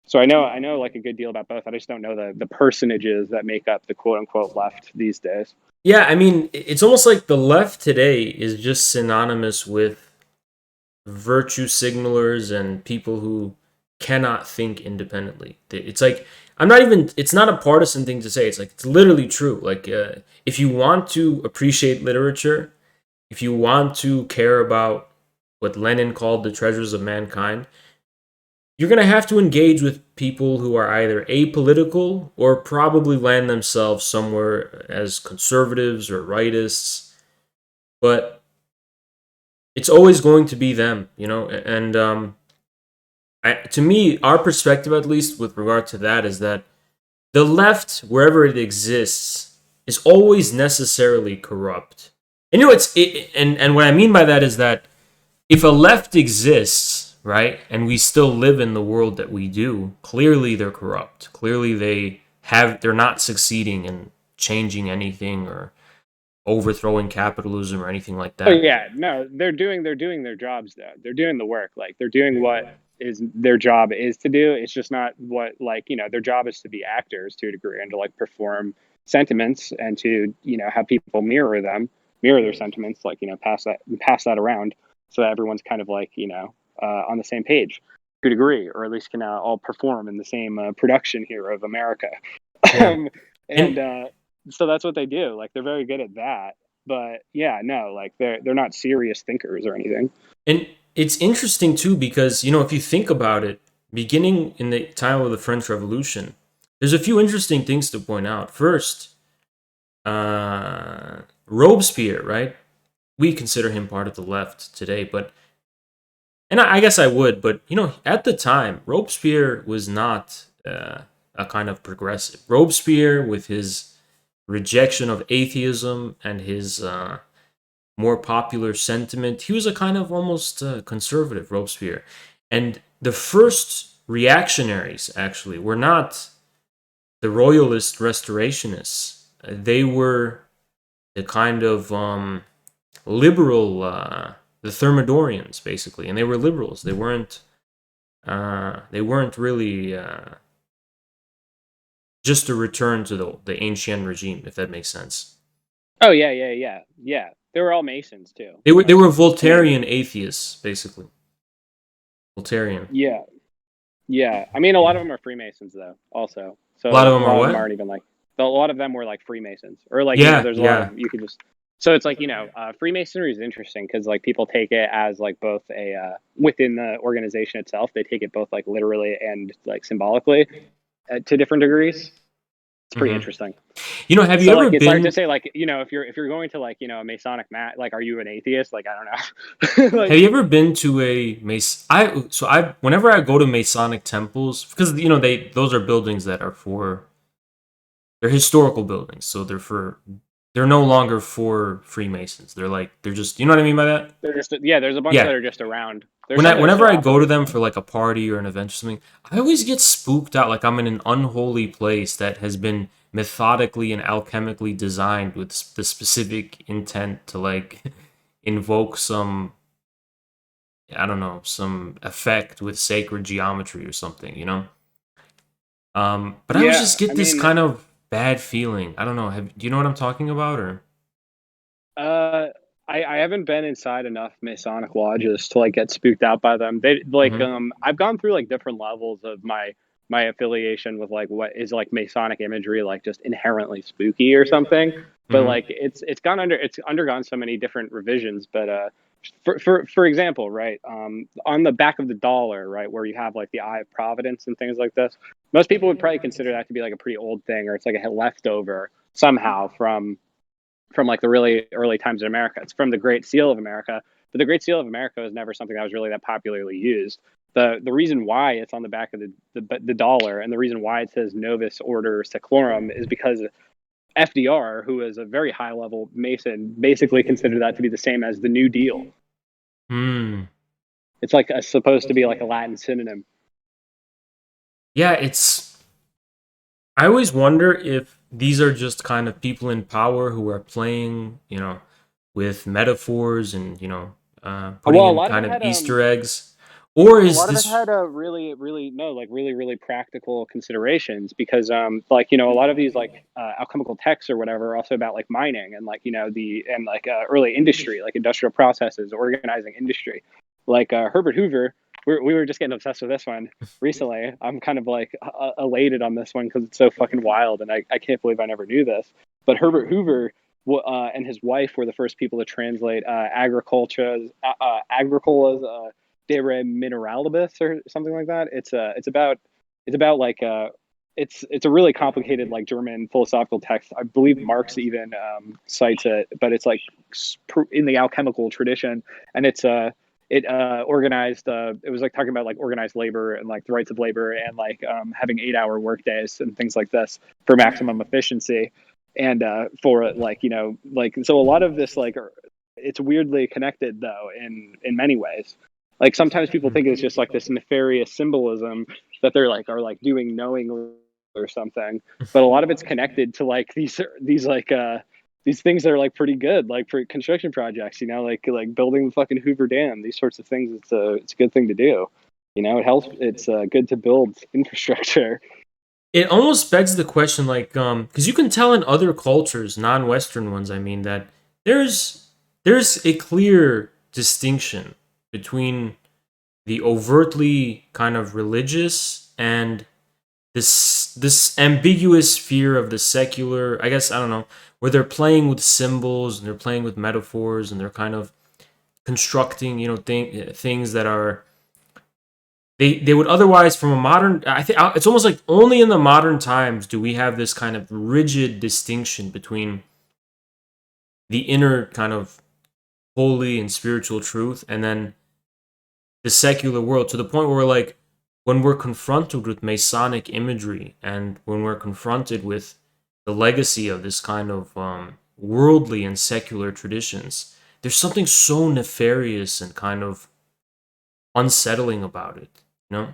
Speaker 2: so I know like a good deal about both. I just don't know the personages that make up the quote unquote left these days.
Speaker 1: Yeah, I mean, it's almost like the left today is just synonymous with virtue signalers and people who cannot think independently. It's like it's not a partisan thing to say. It's like, it's literally true. Like, if you want to appreciate literature, if you want to care about what Lenin called the treasures of mankind, you're going to have to engage with people who are either apolitical or probably land themselves somewhere as conservatives or rightists. But it's always going to be them, and to me, our perspective, at least with regard to that, is that the left, wherever it exists, is always necessarily corrupt. And and what I mean by that is that if a left exists, right, and we still live in the world that we do, clearly they're corrupt. Clearly they're not succeeding in changing anything or overthrowing capitalism or anything like that.
Speaker 2: Oh yeah, no, they're doing their jobs though. They're doing the work. Like, they're doing what is their job is to do. It's just not what, like, their job is to be actors to a degree and to like perform sentiments and to have people mirror their sentiments, like pass that around so that everyone's kind of like on the same page to a degree, or at least can all perform in the same production here of America.
Speaker 1: Yeah.
Speaker 2: So that's what they do. Like, they're very good at that. But yeah, no, like they're not serious thinkers or anything.
Speaker 1: And it's interesting too because, if you think about it, beginning in the time of the French Revolution, there's a few interesting things to point out. First, Robespierre, right? We consider him part of the left today, and I guess I would, but at the time, Robespierre was not a kind of progressive. Robespierre, with his rejection of atheism and his more popular sentiment. He was a kind of almost conservative, Robespierre. And the first reactionaries, actually, were not the royalist restorationists. They were the kind of liberal, the Thermidorians, basically. And they were liberals. They weren't really just a return to the ancient regime, if that makes sense.
Speaker 2: Oh yeah. They were all Masons too.
Speaker 1: They were Voltairean atheists, basically. Voltairean.
Speaker 2: Yeah. I mean, a lot of them are Freemasons though, also. So
Speaker 1: A lot of them
Speaker 2: a lot
Speaker 1: are
Speaker 2: of them
Speaker 1: what?
Speaker 2: aren't even like. A lot of them were like Freemasons, or like
Speaker 1: Yeah,
Speaker 2: there's a lot
Speaker 1: yeah.
Speaker 2: of you could just. So it's like Freemasonry is interesting because like people take it as like both a within the organization itself, they take it both like literally and like symbolically to different degrees. It's pretty interesting.
Speaker 1: Have you
Speaker 2: So
Speaker 1: ever
Speaker 2: like it's hard
Speaker 1: been?
Speaker 2: to say like if you're going to like a Masonic mat, like are you an atheist? Like I don't know.
Speaker 1: Have
Speaker 2: Like
Speaker 1: you ever been to a Mason? Whenever I go to Masonic temples, because those are buildings that are they're historical buildings, so they're no longer for Freemasons. They're just, you know what I mean by that?
Speaker 2: they're just there's a bunch that
Speaker 1: Yeah.
Speaker 2: are just around. There's some that are
Speaker 1: Whenever
Speaker 2: still
Speaker 1: I go to
Speaker 2: operating
Speaker 1: them
Speaker 2: though.
Speaker 1: for like a party or an event or something, I always get spooked out like I'm in an unholy place that has been methodically and alchemically designed with the specific intent to like invoke some, I don't know, some effect with sacred geometry or something, you know? But I always
Speaker 2: Yeah,
Speaker 1: just get
Speaker 2: I
Speaker 1: this
Speaker 2: mean,
Speaker 1: kind of bad feeling. I don't know. Do you know what I'm talking about, or?
Speaker 2: uh, I haven't been inside enough Masonic lodges to like get spooked out by them. They like
Speaker 1: Mm-hmm.
Speaker 2: I've gone through like different levels of my affiliation with like what is like Masonic imagery, like just inherently spooky or something. But
Speaker 1: Mm-hmm.
Speaker 2: like it's undergone so many different revisions. But for example, right, on the back of the dollar, right, where you have like the Eye of Providence and things like this, most people would probably consider that to be like a pretty old thing, or it's like a leftover somehow from like the really early times in America. It's from the Great Seal of America, but the Great Seal of America was never something that was really that popularly used. The reason why it's on the back of the dollar, and the reason why it says Novus Order Seclorum, is because FDR, who is a very high level Mason, basically considered that to be the same as the New Deal.
Speaker 1: Hmm.
Speaker 2: It's like supposed to be like a Latin synonym.
Speaker 1: Yeah, I always wonder if these are just kind of people in power who are playing, with metaphors and, putting
Speaker 2: Well, a
Speaker 1: in
Speaker 2: lot of
Speaker 1: kind
Speaker 2: it
Speaker 1: of
Speaker 2: had
Speaker 1: Easter eggs. Or
Speaker 2: a
Speaker 1: is
Speaker 2: lot of it
Speaker 1: this.
Speaker 2: had a really practical considerations because like a lot of these like alchemical texts or whatever are also about like mining and like the and like early industry, like industrial processes, organizing industry, like Herbert Hoover. We were just getting obsessed with this one recently. I'm kind of like elated on this one because it's so fucking wild, and I can't believe I never knew this. But Herbert Hoover and his wife were the first people to translate Agricola's De Re Mineralibus or something like that. It's about like it's a really complicated like German philosophical text. I believe Marx even cites it, but it's like in the alchemical tradition, and it organized. It was like talking about like organized labor and like the rights of labor and like having 8-hour work days and things like this for maximum efficiency, and for like like so a lot of this like it's weirdly connected though in many ways. Like sometimes people think it's just like this nefarious symbolism that they're like are like doing knowingly or something, but a lot of it's connected to like these like these things that are like pretty good, like for construction projects, like building the fucking Hoover Dam, these sorts of things. It's a good thing to do. It helps. It's good to build infrastructure.
Speaker 1: It almost begs the question, like, because you can tell in other cultures, non-Western ones, I mean, that there's there's a clear distinction between the overtly kind of religious and this ambiguous sphere of the secular. I guess I don't know, where they're playing with symbols and they're playing with metaphors and they're kind of constructing, things that are they would otherwise from a modern. I think it's almost like only in the modern times do we have this kind of rigid distinction between the inner kind of holy and spiritual truth and then the secular world, to the point where like when we're confronted with Masonic imagery and when we're confronted with the legacy of this kind of worldly and secular traditions, there's something so nefarious and kind of unsettling about it, you know?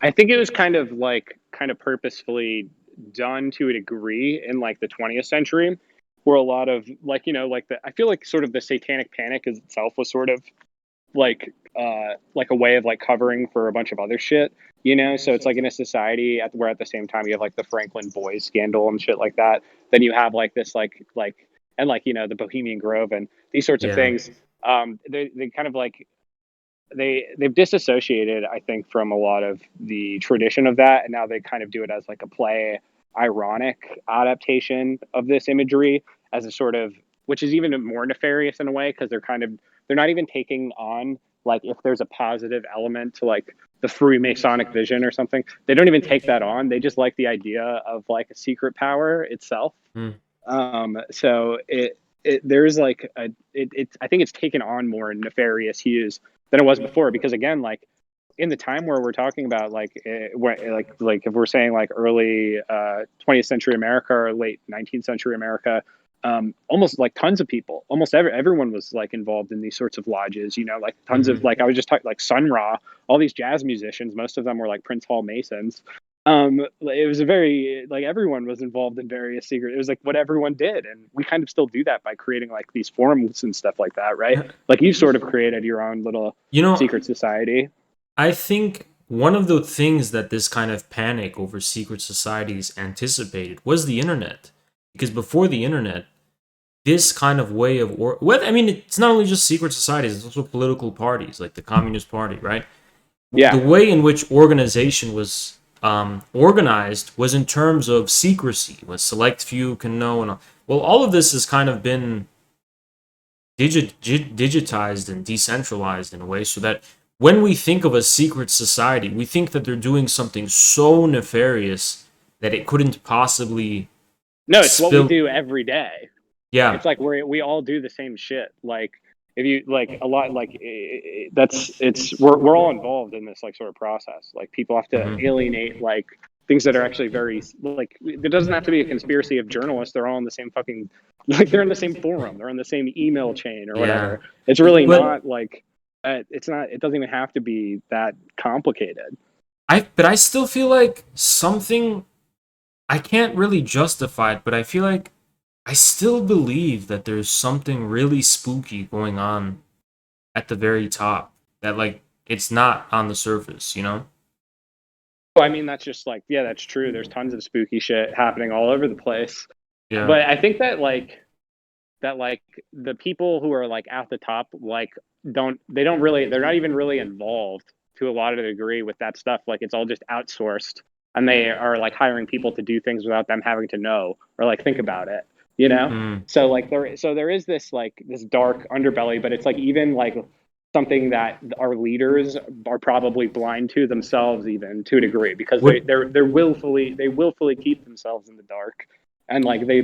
Speaker 2: I think it was kind of purposefully done to a degree in like the 20th century, where a lot of I feel like sort of the Satanic Panic as itself was sort of like a way of like covering for a bunch of other shit, you know. So it's like in a society where at the same time you have like the Franklin Boys scandal and shit like that. Then you have like this and like the Bohemian Grove and these sorts of
Speaker 1: Yeah.
Speaker 2: things. They kind of like they've disassociated, I think, from a lot of the tradition of that, and now they kind of do it as like a play ironic adaptation of this imagery as a sort of, which is even more nefarious in a way, because they're not even taking on, like, if there's a positive element to like the Freemasonic vision or something, they don't even take that on. They just like the idea of like a secret power itself.
Speaker 1: Mm.
Speaker 2: So there's like I think it's taken on more nefarious hues than it was before, because again, like in the time where we're talking about like if we're saying like early 20th century America or late 19th century America, almost like tons of people, almost everyone was like involved in these sorts of lodges, like tons of, like I was just talking like Sun Ra, all these jazz musicians, most of them were like Prince Hall Masons. It was a very, like, everyone was involved in various secret, it was like what everyone did, and we kind of still do that by creating like these forums and stuff like that, right? Like you sort of created your own little secret society.
Speaker 1: I think one of the things that this kind of panic over secret societies anticipated was the internet. Because before the internet, this kind of way of it's not only just secret societies, it's also political parties, like the Communist Party, right?
Speaker 2: Yeah.
Speaker 1: The way in which organization was organized was in terms of secrecy, what select few can know, and all of this has kind of been digitized and decentralized in a way, so that when we think of a secret society, we think that they're doing something so nefarious that it couldn't possibly.
Speaker 2: No, it's what we do every day.
Speaker 1: Yeah.
Speaker 2: It's like we all do the same shit. Like if you like a lot, like we're all involved in this like sort of process. Like people have to alienate like things that are actually very, like, there doesn't have to be a conspiracy of journalists. They're all in the same fucking, like, they're in the same forum. They're on the same email chain or whatever. It's really not like, it doesn't even have to be that complicated.
Speaker 1: But I still feel like something, I can't really justify it, but I feel like I still believe that there's something really spooky going on at the very top, that like it's not on the surface, you know?
Speaker 2: Well, I mean, that's just like, yeah, that's true. There's tons of spooky shit happening all over the place.
Speaker 1: Yeah.
Speaker 2: But I think that the people who are like at the top, like, they're not even really involved to a lot of the degree with that stuff. Like, it's all just outsourced, and they are like hiring people to do things without them having to know or like think about it, you know? So like there is this like this dark underbelly, but it's like even like something that our leaders are probably blind to themselves, even to a degree, because they willfully keep themselves in the dark, and like they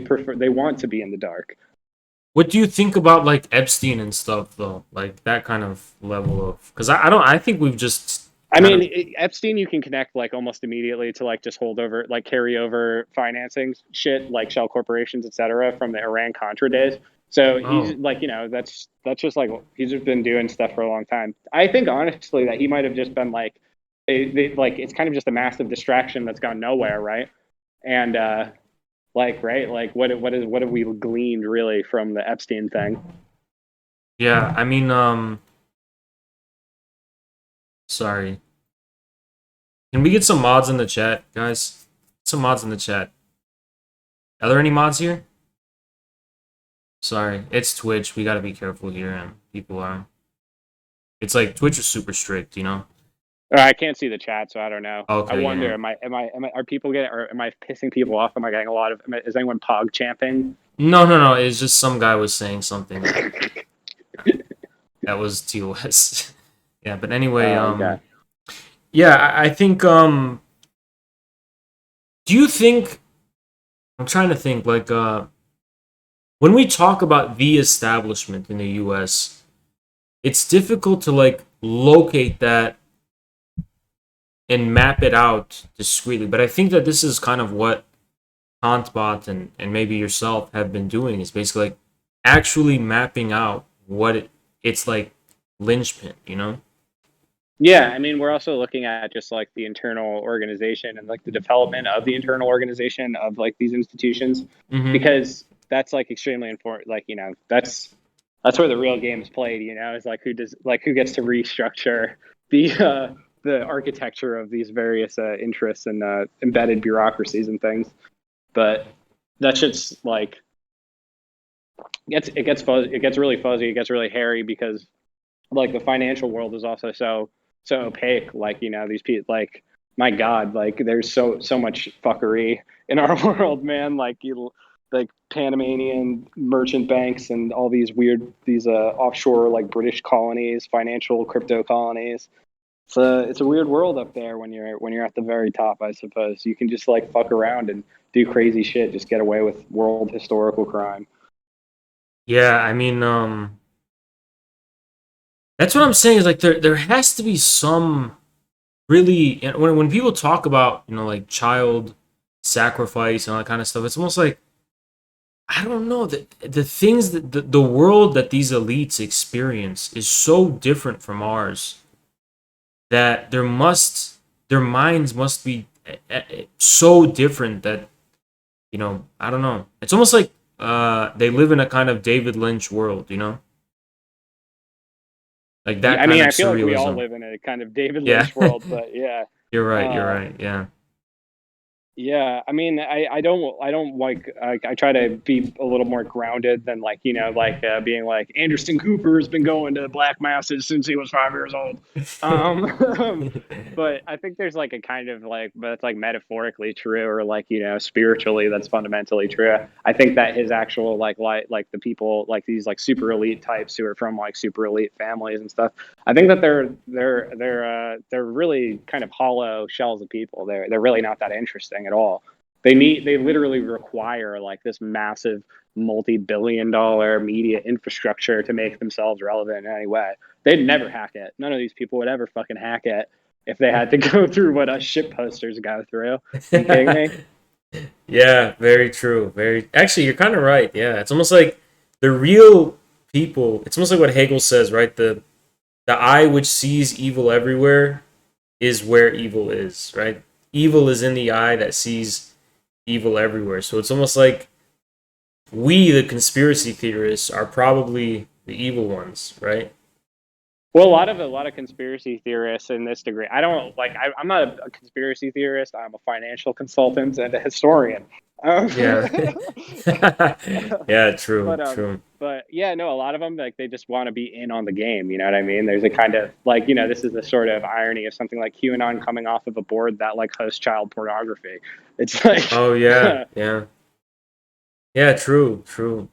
Speaker 2: want to be in the dark.
Speaker 1: What do you think about like Epstein and stuff though? Like that kind of level of, because I think we've just,
Speaker 2: I mean, Epstein, you can connect like almost immediately to like just carry over financing shit, like shell corporations, etc., from the Iran Contra days. So he's like, that's just like, he's just been doing stuff for a long time. I think honestly that he might have just been like, like, it's kind of just a massive distraction that's gone nowhere, right? And what have we gleaned really from the Epstein thing?
Speaker 1: Yeah, I mean, sorry. Can we get some mods in the chat, guys? Some mods in the chat. Are there any mods here? Sorry, it's Twitch. We gotta be careful here, and people are. It's like Twitch is super strict, you know.
Speaker 2: I can't see the chat, so I don't know.
Speaker 1: Okay,
Speaker 2: I wonder, are people getting, or am I pissing people off? Am I getting a lot of? Is anyone pog champing?
Speaker 1: No. It's just some guy was saying something that was TOS. Yeah, but anyway,
Speaker 2: okay.
Speaker 1: Yeah, I think, do you think, I'm trying to think, like, when we talk about the establishment in the US, it's difficult to, like, locate that and map it out discreetly, but I think that this is kind of what Kantbot and maybe yourself have been doing, is basically, like, actually mapping out what it's like linchpin, you know?
Speaker 2: Yeah, I mean, we're also looking at just like the internal organization and like the development of the internal organization of like these institutions,
Speaker 1: Mm-hmm.
Speaker 2: because that's like extremely important. Like, that's where the real game is played. Is like who gets to restructure the architecture of these various interests and embedded bureaucracies and things. But that shit's like it gets really fuzzy, it gets really hairy because like the financial world is also so opaque. Like these people, like my God, like there's so much fuckery in our world, man. Like Panamanian merchant banks and all these offshore like British colonies, financial crypto colonies. It's a weird world up there when you're at the very top. I suppose you can just like fuck around and do crazy shit, just get away with world historical crime.
Speaker 1: Yeah, I mean, that's what I'm saying is like there has to be some really when people talk about like child sacrifice and all that kind of stuff, it's almost like I don't know that the things that the world that these elites experience is so different from ours that their minds must be so different that I don't know. It's almost like they live in a kind of David Lynch world, like that
Speaker 2: I
Speaker 1: kind
Speaker 2: mean,
Speaker 1: of
Speaker 2: I feel like we all
Speaker 1: surrealism.
Speaker 2: live in a kind of David
Speaker 1: Yeah,
Speaker 2: Lynch world, but yeah.
Speaker 1: you're right. You're
Speaker 2: Uh,
Speaker 1: right. Yeah.
Speaker 2: Yeah, I mean, I don't like I try to be a little more grounded than like being like Anderson Cooper's been going to black masses since he was 5 years old. Um, but I think there's like a kind of like, but it's like metaphorically true or like spiritually that's fundamentally true. I think that his actual like the people like these like super elite types who are from like super elite families and stuff. I think that they're really kind of hollow shells of people. They're really not that interesting at all. They literally require like this massive multi-billion-dollar media infrastructure to make themselves relevant in any way. They'd never hack it. None of these people would ever fucking hack it if they had to go through what us shit posters go through. Are you kidding me?
Speaker 1: Yeah, very true. Very actually, you're kind of right. Yeah, it's almost like the real people. It's almost like what Hegel says, right? The eye which sees evil everywhere is where evil is, right? Evil is in the eye that sees evil everywhere. So it's almost like we, the conspiracy theorists, are probably the evil ones, right?
Speaker 2: Well, a lot of conspiracy theorists in this degree. I don't like. I'm not a conspiracy theorist. I'm a financial consultant and a historian. Um,
Speaker 1: Yeah. Yeah, true,
Speaker 2: but
Speaker 1: true.
Speaker 2: but yeah, no, a lot of them like they just want to be in on the game. You know what I mean? There's a kind of like this is the sort of irony of something like QAnon coming off of a board that like hosts child pornography. It's like
Speaker 1: Oh yeah, yeah. Yeah, true, true.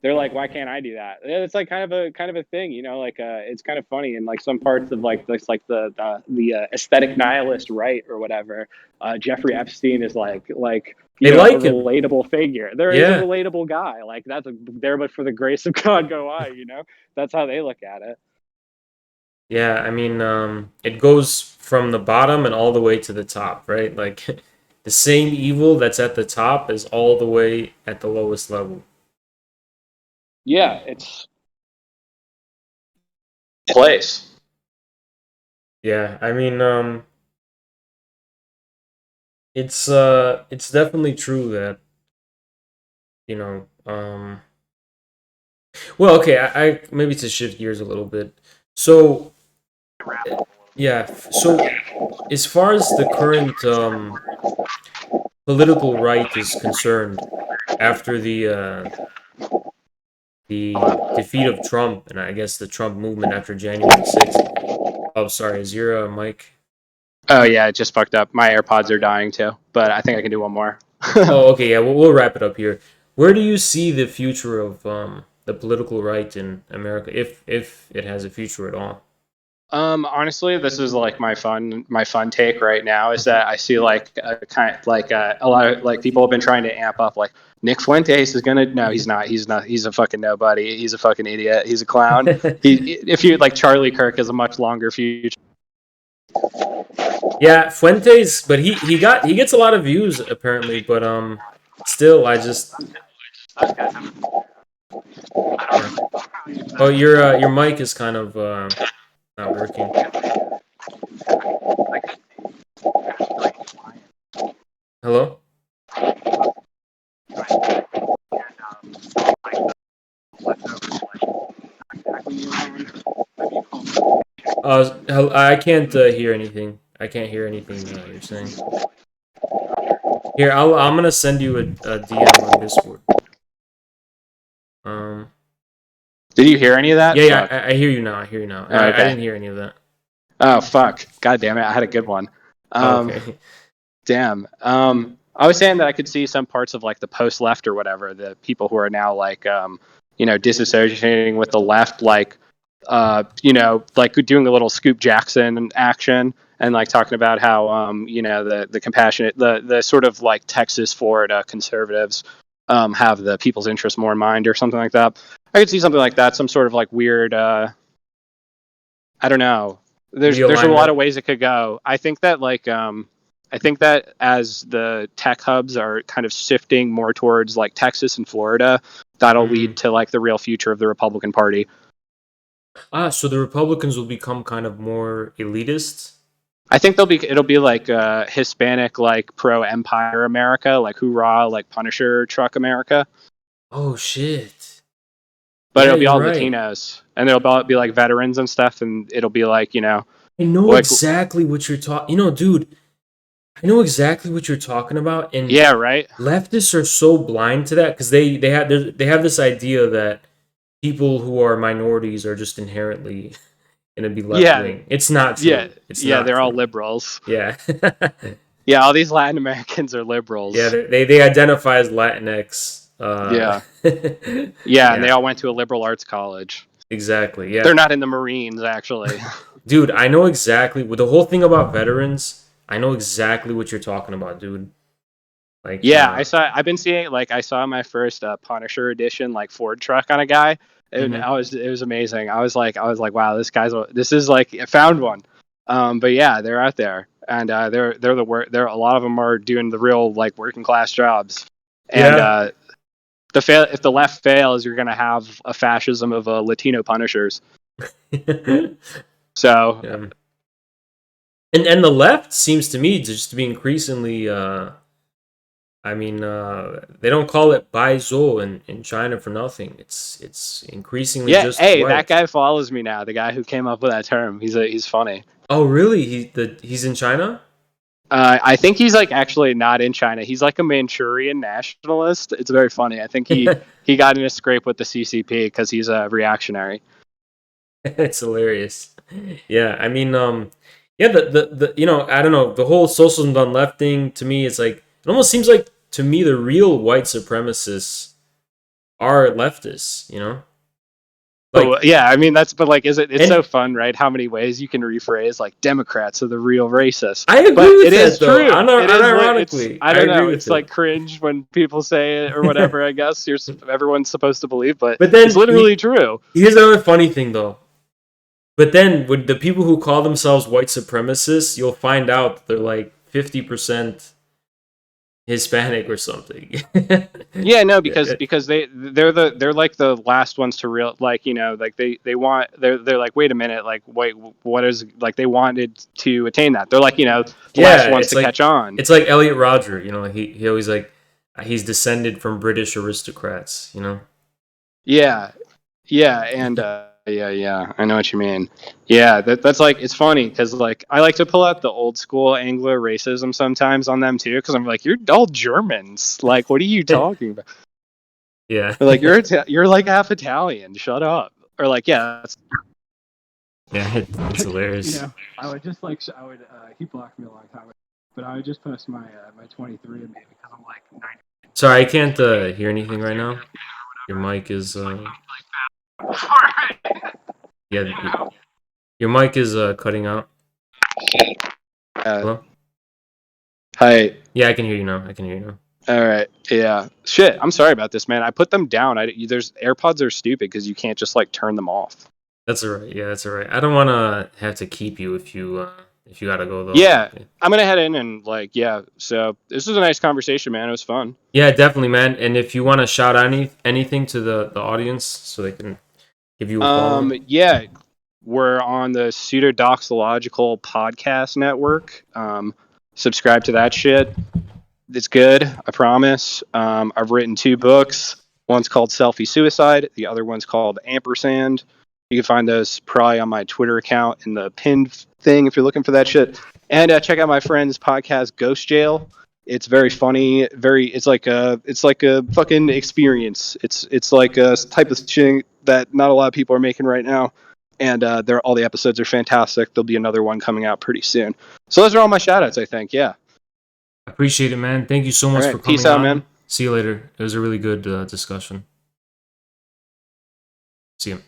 Speaker 2: they're like, why can't I do that? It's like kind of a thing, like it's kind of funny in like some parts of like this like the aesthetic nihilist right or whatever. Jeffrey Epstein is like
Speaker 1: They
Speaker 2: a
Speaker 1: like him.
Speaker 2: relatable figure. There is a
Speaker 1: Yeah.
Speaker 2: relatable guy. Like that's there, but for the grace of God go I. That's how they look at it.
Speaker 1: Yeah, I mean, it goes from the bottom and all the way to the top, right? Like the same evil that's at the top is all the way at the lowest level.
Speaker 2: Yeah, it's place.
Speaker 1: Yeah, I mean, it's definitely true that, you know, well, okay, I maybe to shift gears a little bit. So, yeah, so as far as the current political right is concerned, after the defeat of Trump and I guess the Trump movement after January 6th. Oh, sorry, is your mic?
Speaker 2: Oh yeah, it just fucked up. My AirPods are dying too, but I think I can do one more.
Speaker 1: Oh, okay, yeah, we'll wrap it up here. Where do you see the future of the political right in America, if it has a future at all?
Speaker 2: Honestly, this is like my fun take right now is that I see like a lot of like people have been trying to amp up like Nick Fuentes is gonna no he's a fucking nobody, he's a fucking idiot, he's a clown. He if you like Charlie Kirk has a much longer future.
Speaker 1: Yeah, Fuentes, but he gets a lot of views apparently, but still I just Yeah. Oh, your mic is kind of not working. Hello? I can't hear anything. I can't hear anything you're saying. Here, I'm gonna send you a DM on Discord.
Speaker 2: Did you hear any of that?
Speaker 1: Yeah, I hear you now. I hear you now.
Speaker 2: Oh, okay.
Speaker 1: I didn't hear any of that.
Speaker 2: Oh, fuck. God damn it. I had a good one.
Speaker 1: Okay.
Speaker 2: Damn. I was saying that I could see some parts of like the post-left or whatever, the people who are now like, disassociating with the left, like, like doing a little Scoop Jackson action and like talking about how, the compassionate, the sort of like Texas Florida conservatives have the people's interest more in mind or something like that. I could see something like that, some sort of like weird, I don't know. There's a lot of ways it could go. I think that as the tech hubs are kind of shifting more towards like Texas and Florida, that'll lead to like the real future of the Republican Party.
Speaker 1: So the Republicans will become kind of more elitist?
Speaker 2: I think it'll be like Hispanic, like pro empire America, like hoorah, like Punisher truck America.
Speaker 1: Oh shit.
Speaker 2: But it'll be all Latinos, and it'll be like veterans and stuff, and it'll be like,
Speaker 1: I know exactly what you're talking. Dude, I know exactly what you're talking about, and
Speaker 2: yeah, right.
Speaker 1: Leftists are so blind to that because they have this idea that people who are minorities are just inherently going to be left wing. It's not true.
Speaker 2: Yeah, they're all liberals.
Speaker 1: Yeah.
Speaker 2: Yeah, all these Latin Americans are liberals.
Speaker 1: Yeah, they identify as Latinx.
Speaker 2: Yeah, and they all went to a liberal arts college.
Speaker 1: Exactly. Yeah,
Speaker 2: they're not in the Marines actually.
Speaker 1: Dude, I know exactly with the whole thing about veterans. I know exactly what you're talking about, dude. Like,
Speaker 2: yeah, I've been seeing I saw my first Punisher edition like Ford truck on a guy, and it was amazing. I was like, wow, this is like I found one. But yeah, they're out there, and they're a lot of them are doing the real like working class jobs, and if the left fails, you're gonna have a fascism of Latino Punishers. So,
Speaker 1: and the left seems to me just to be increasingly. They don't call it baizo in China for nothing. It's increasingly just
Speaker 2: hey,
Speaker 1: white.
Speaker 2: That guy follows me now. The guy who came up with that term. He's funny.
Speaker 1: Oh, really? He's in China?
Speaker 2: I think he's like actually not in China. He's like a Manchurian nationalist. It's very funny. I think he got in a scrape with the CCP because he's a reactionary.
Speaker 1: It's hilarious. Yeah, I mean, yeah, the I don't know, the whole socialism done left thing to me is like it almost seems like to me the real white supremacists are leftists,
Speaker 2: Like, yeah, I mean it's so fun, right? How many ways you can rephrase like Democrats are the real racists.
Speaker 1: I agree with that, though.
Speaker 2: True.
Speaker 1: Unironically,
Speaker 2: I don't know. It's like cringe when people say it or whatever. I guess everyone's supposed to believe, but then it's literally true.
Speaker 1: Here's another funny thing, though. But then, with the people who call themselves white supremacists, you'll find out that they're like 50% Hispanic or something.
Speaker 2: Yeah, no, because they're like the last ones to they're like, wait a minute, like wait, what is like they wanted to attain that. They're like, the last ones to catch on.
Speaker 1: It's like Elliot Rodger, he always like he's descended from British aristocrats,
Speaker 2: Yeah, and yeah, I know what you mean. Yeah, that's like it's funny because like I like to pull out the old school Anglo racism sometimes on them too because I'm like, you're all Germans. Like, what are you talking about?
Speaker 1: Yeah,
Speaker 2: like you're like half Italian. Shut up. Or like, yeah,
Speaker 1: it's hilarious.
Speaker 3: I would just he blocked me a long time ago, but I would just post my 23 maybe because I'm like 90.
Speaker 1: Sorry, I can't hear anything right now. Your mic is yeah, your mic is cutting out. Hello?
Speaker 2: Hi.
Speaker 1: Yeah, I can hear you now.
Speaker 2: All right. Yeah. Shit. I'm sorry about this, man. I put them down. There's AirPods are stupid because you can't just like turn them off.
Speaker 1: That's all right. Yeah, that's all right. I don't want to have to keep you if you if you gotta go though.
Speaker 2: Yeah, I'm gonna head in and like, yeah. So this was a nice conversation, man. It was fun.
Speaker 1: Yeah, definitely, man. And if you want to shout out anything to the audience so they can give you a follow.
Speaker 2: Yeah, we're on the Pseudodoxological Podcast Network. Subscribe to that shit. It's good, I promise. I've written 2 books. One's called Selfie Suicide. The other one's called Ampersand. You can find those probably on my Twitter account in the pinned thing if you're looking for that shit. And check out my friend's podcast, Ghost Jail. It's very funny. It's like a fucking experience. It's like a type of shit that not a lot of people are making right now. And all the episodes are fantastic. There'll be another one coming out pretty soon. So those are all my shout outs, I think. Yeah.
Speaker 1: Appreciate it, man. Thank you so much for coming
Speaker 2: peace out,
Speaker 1: on.
Speaker 2: man.
Speaker 1: See you later. It was a really good discussion. See you.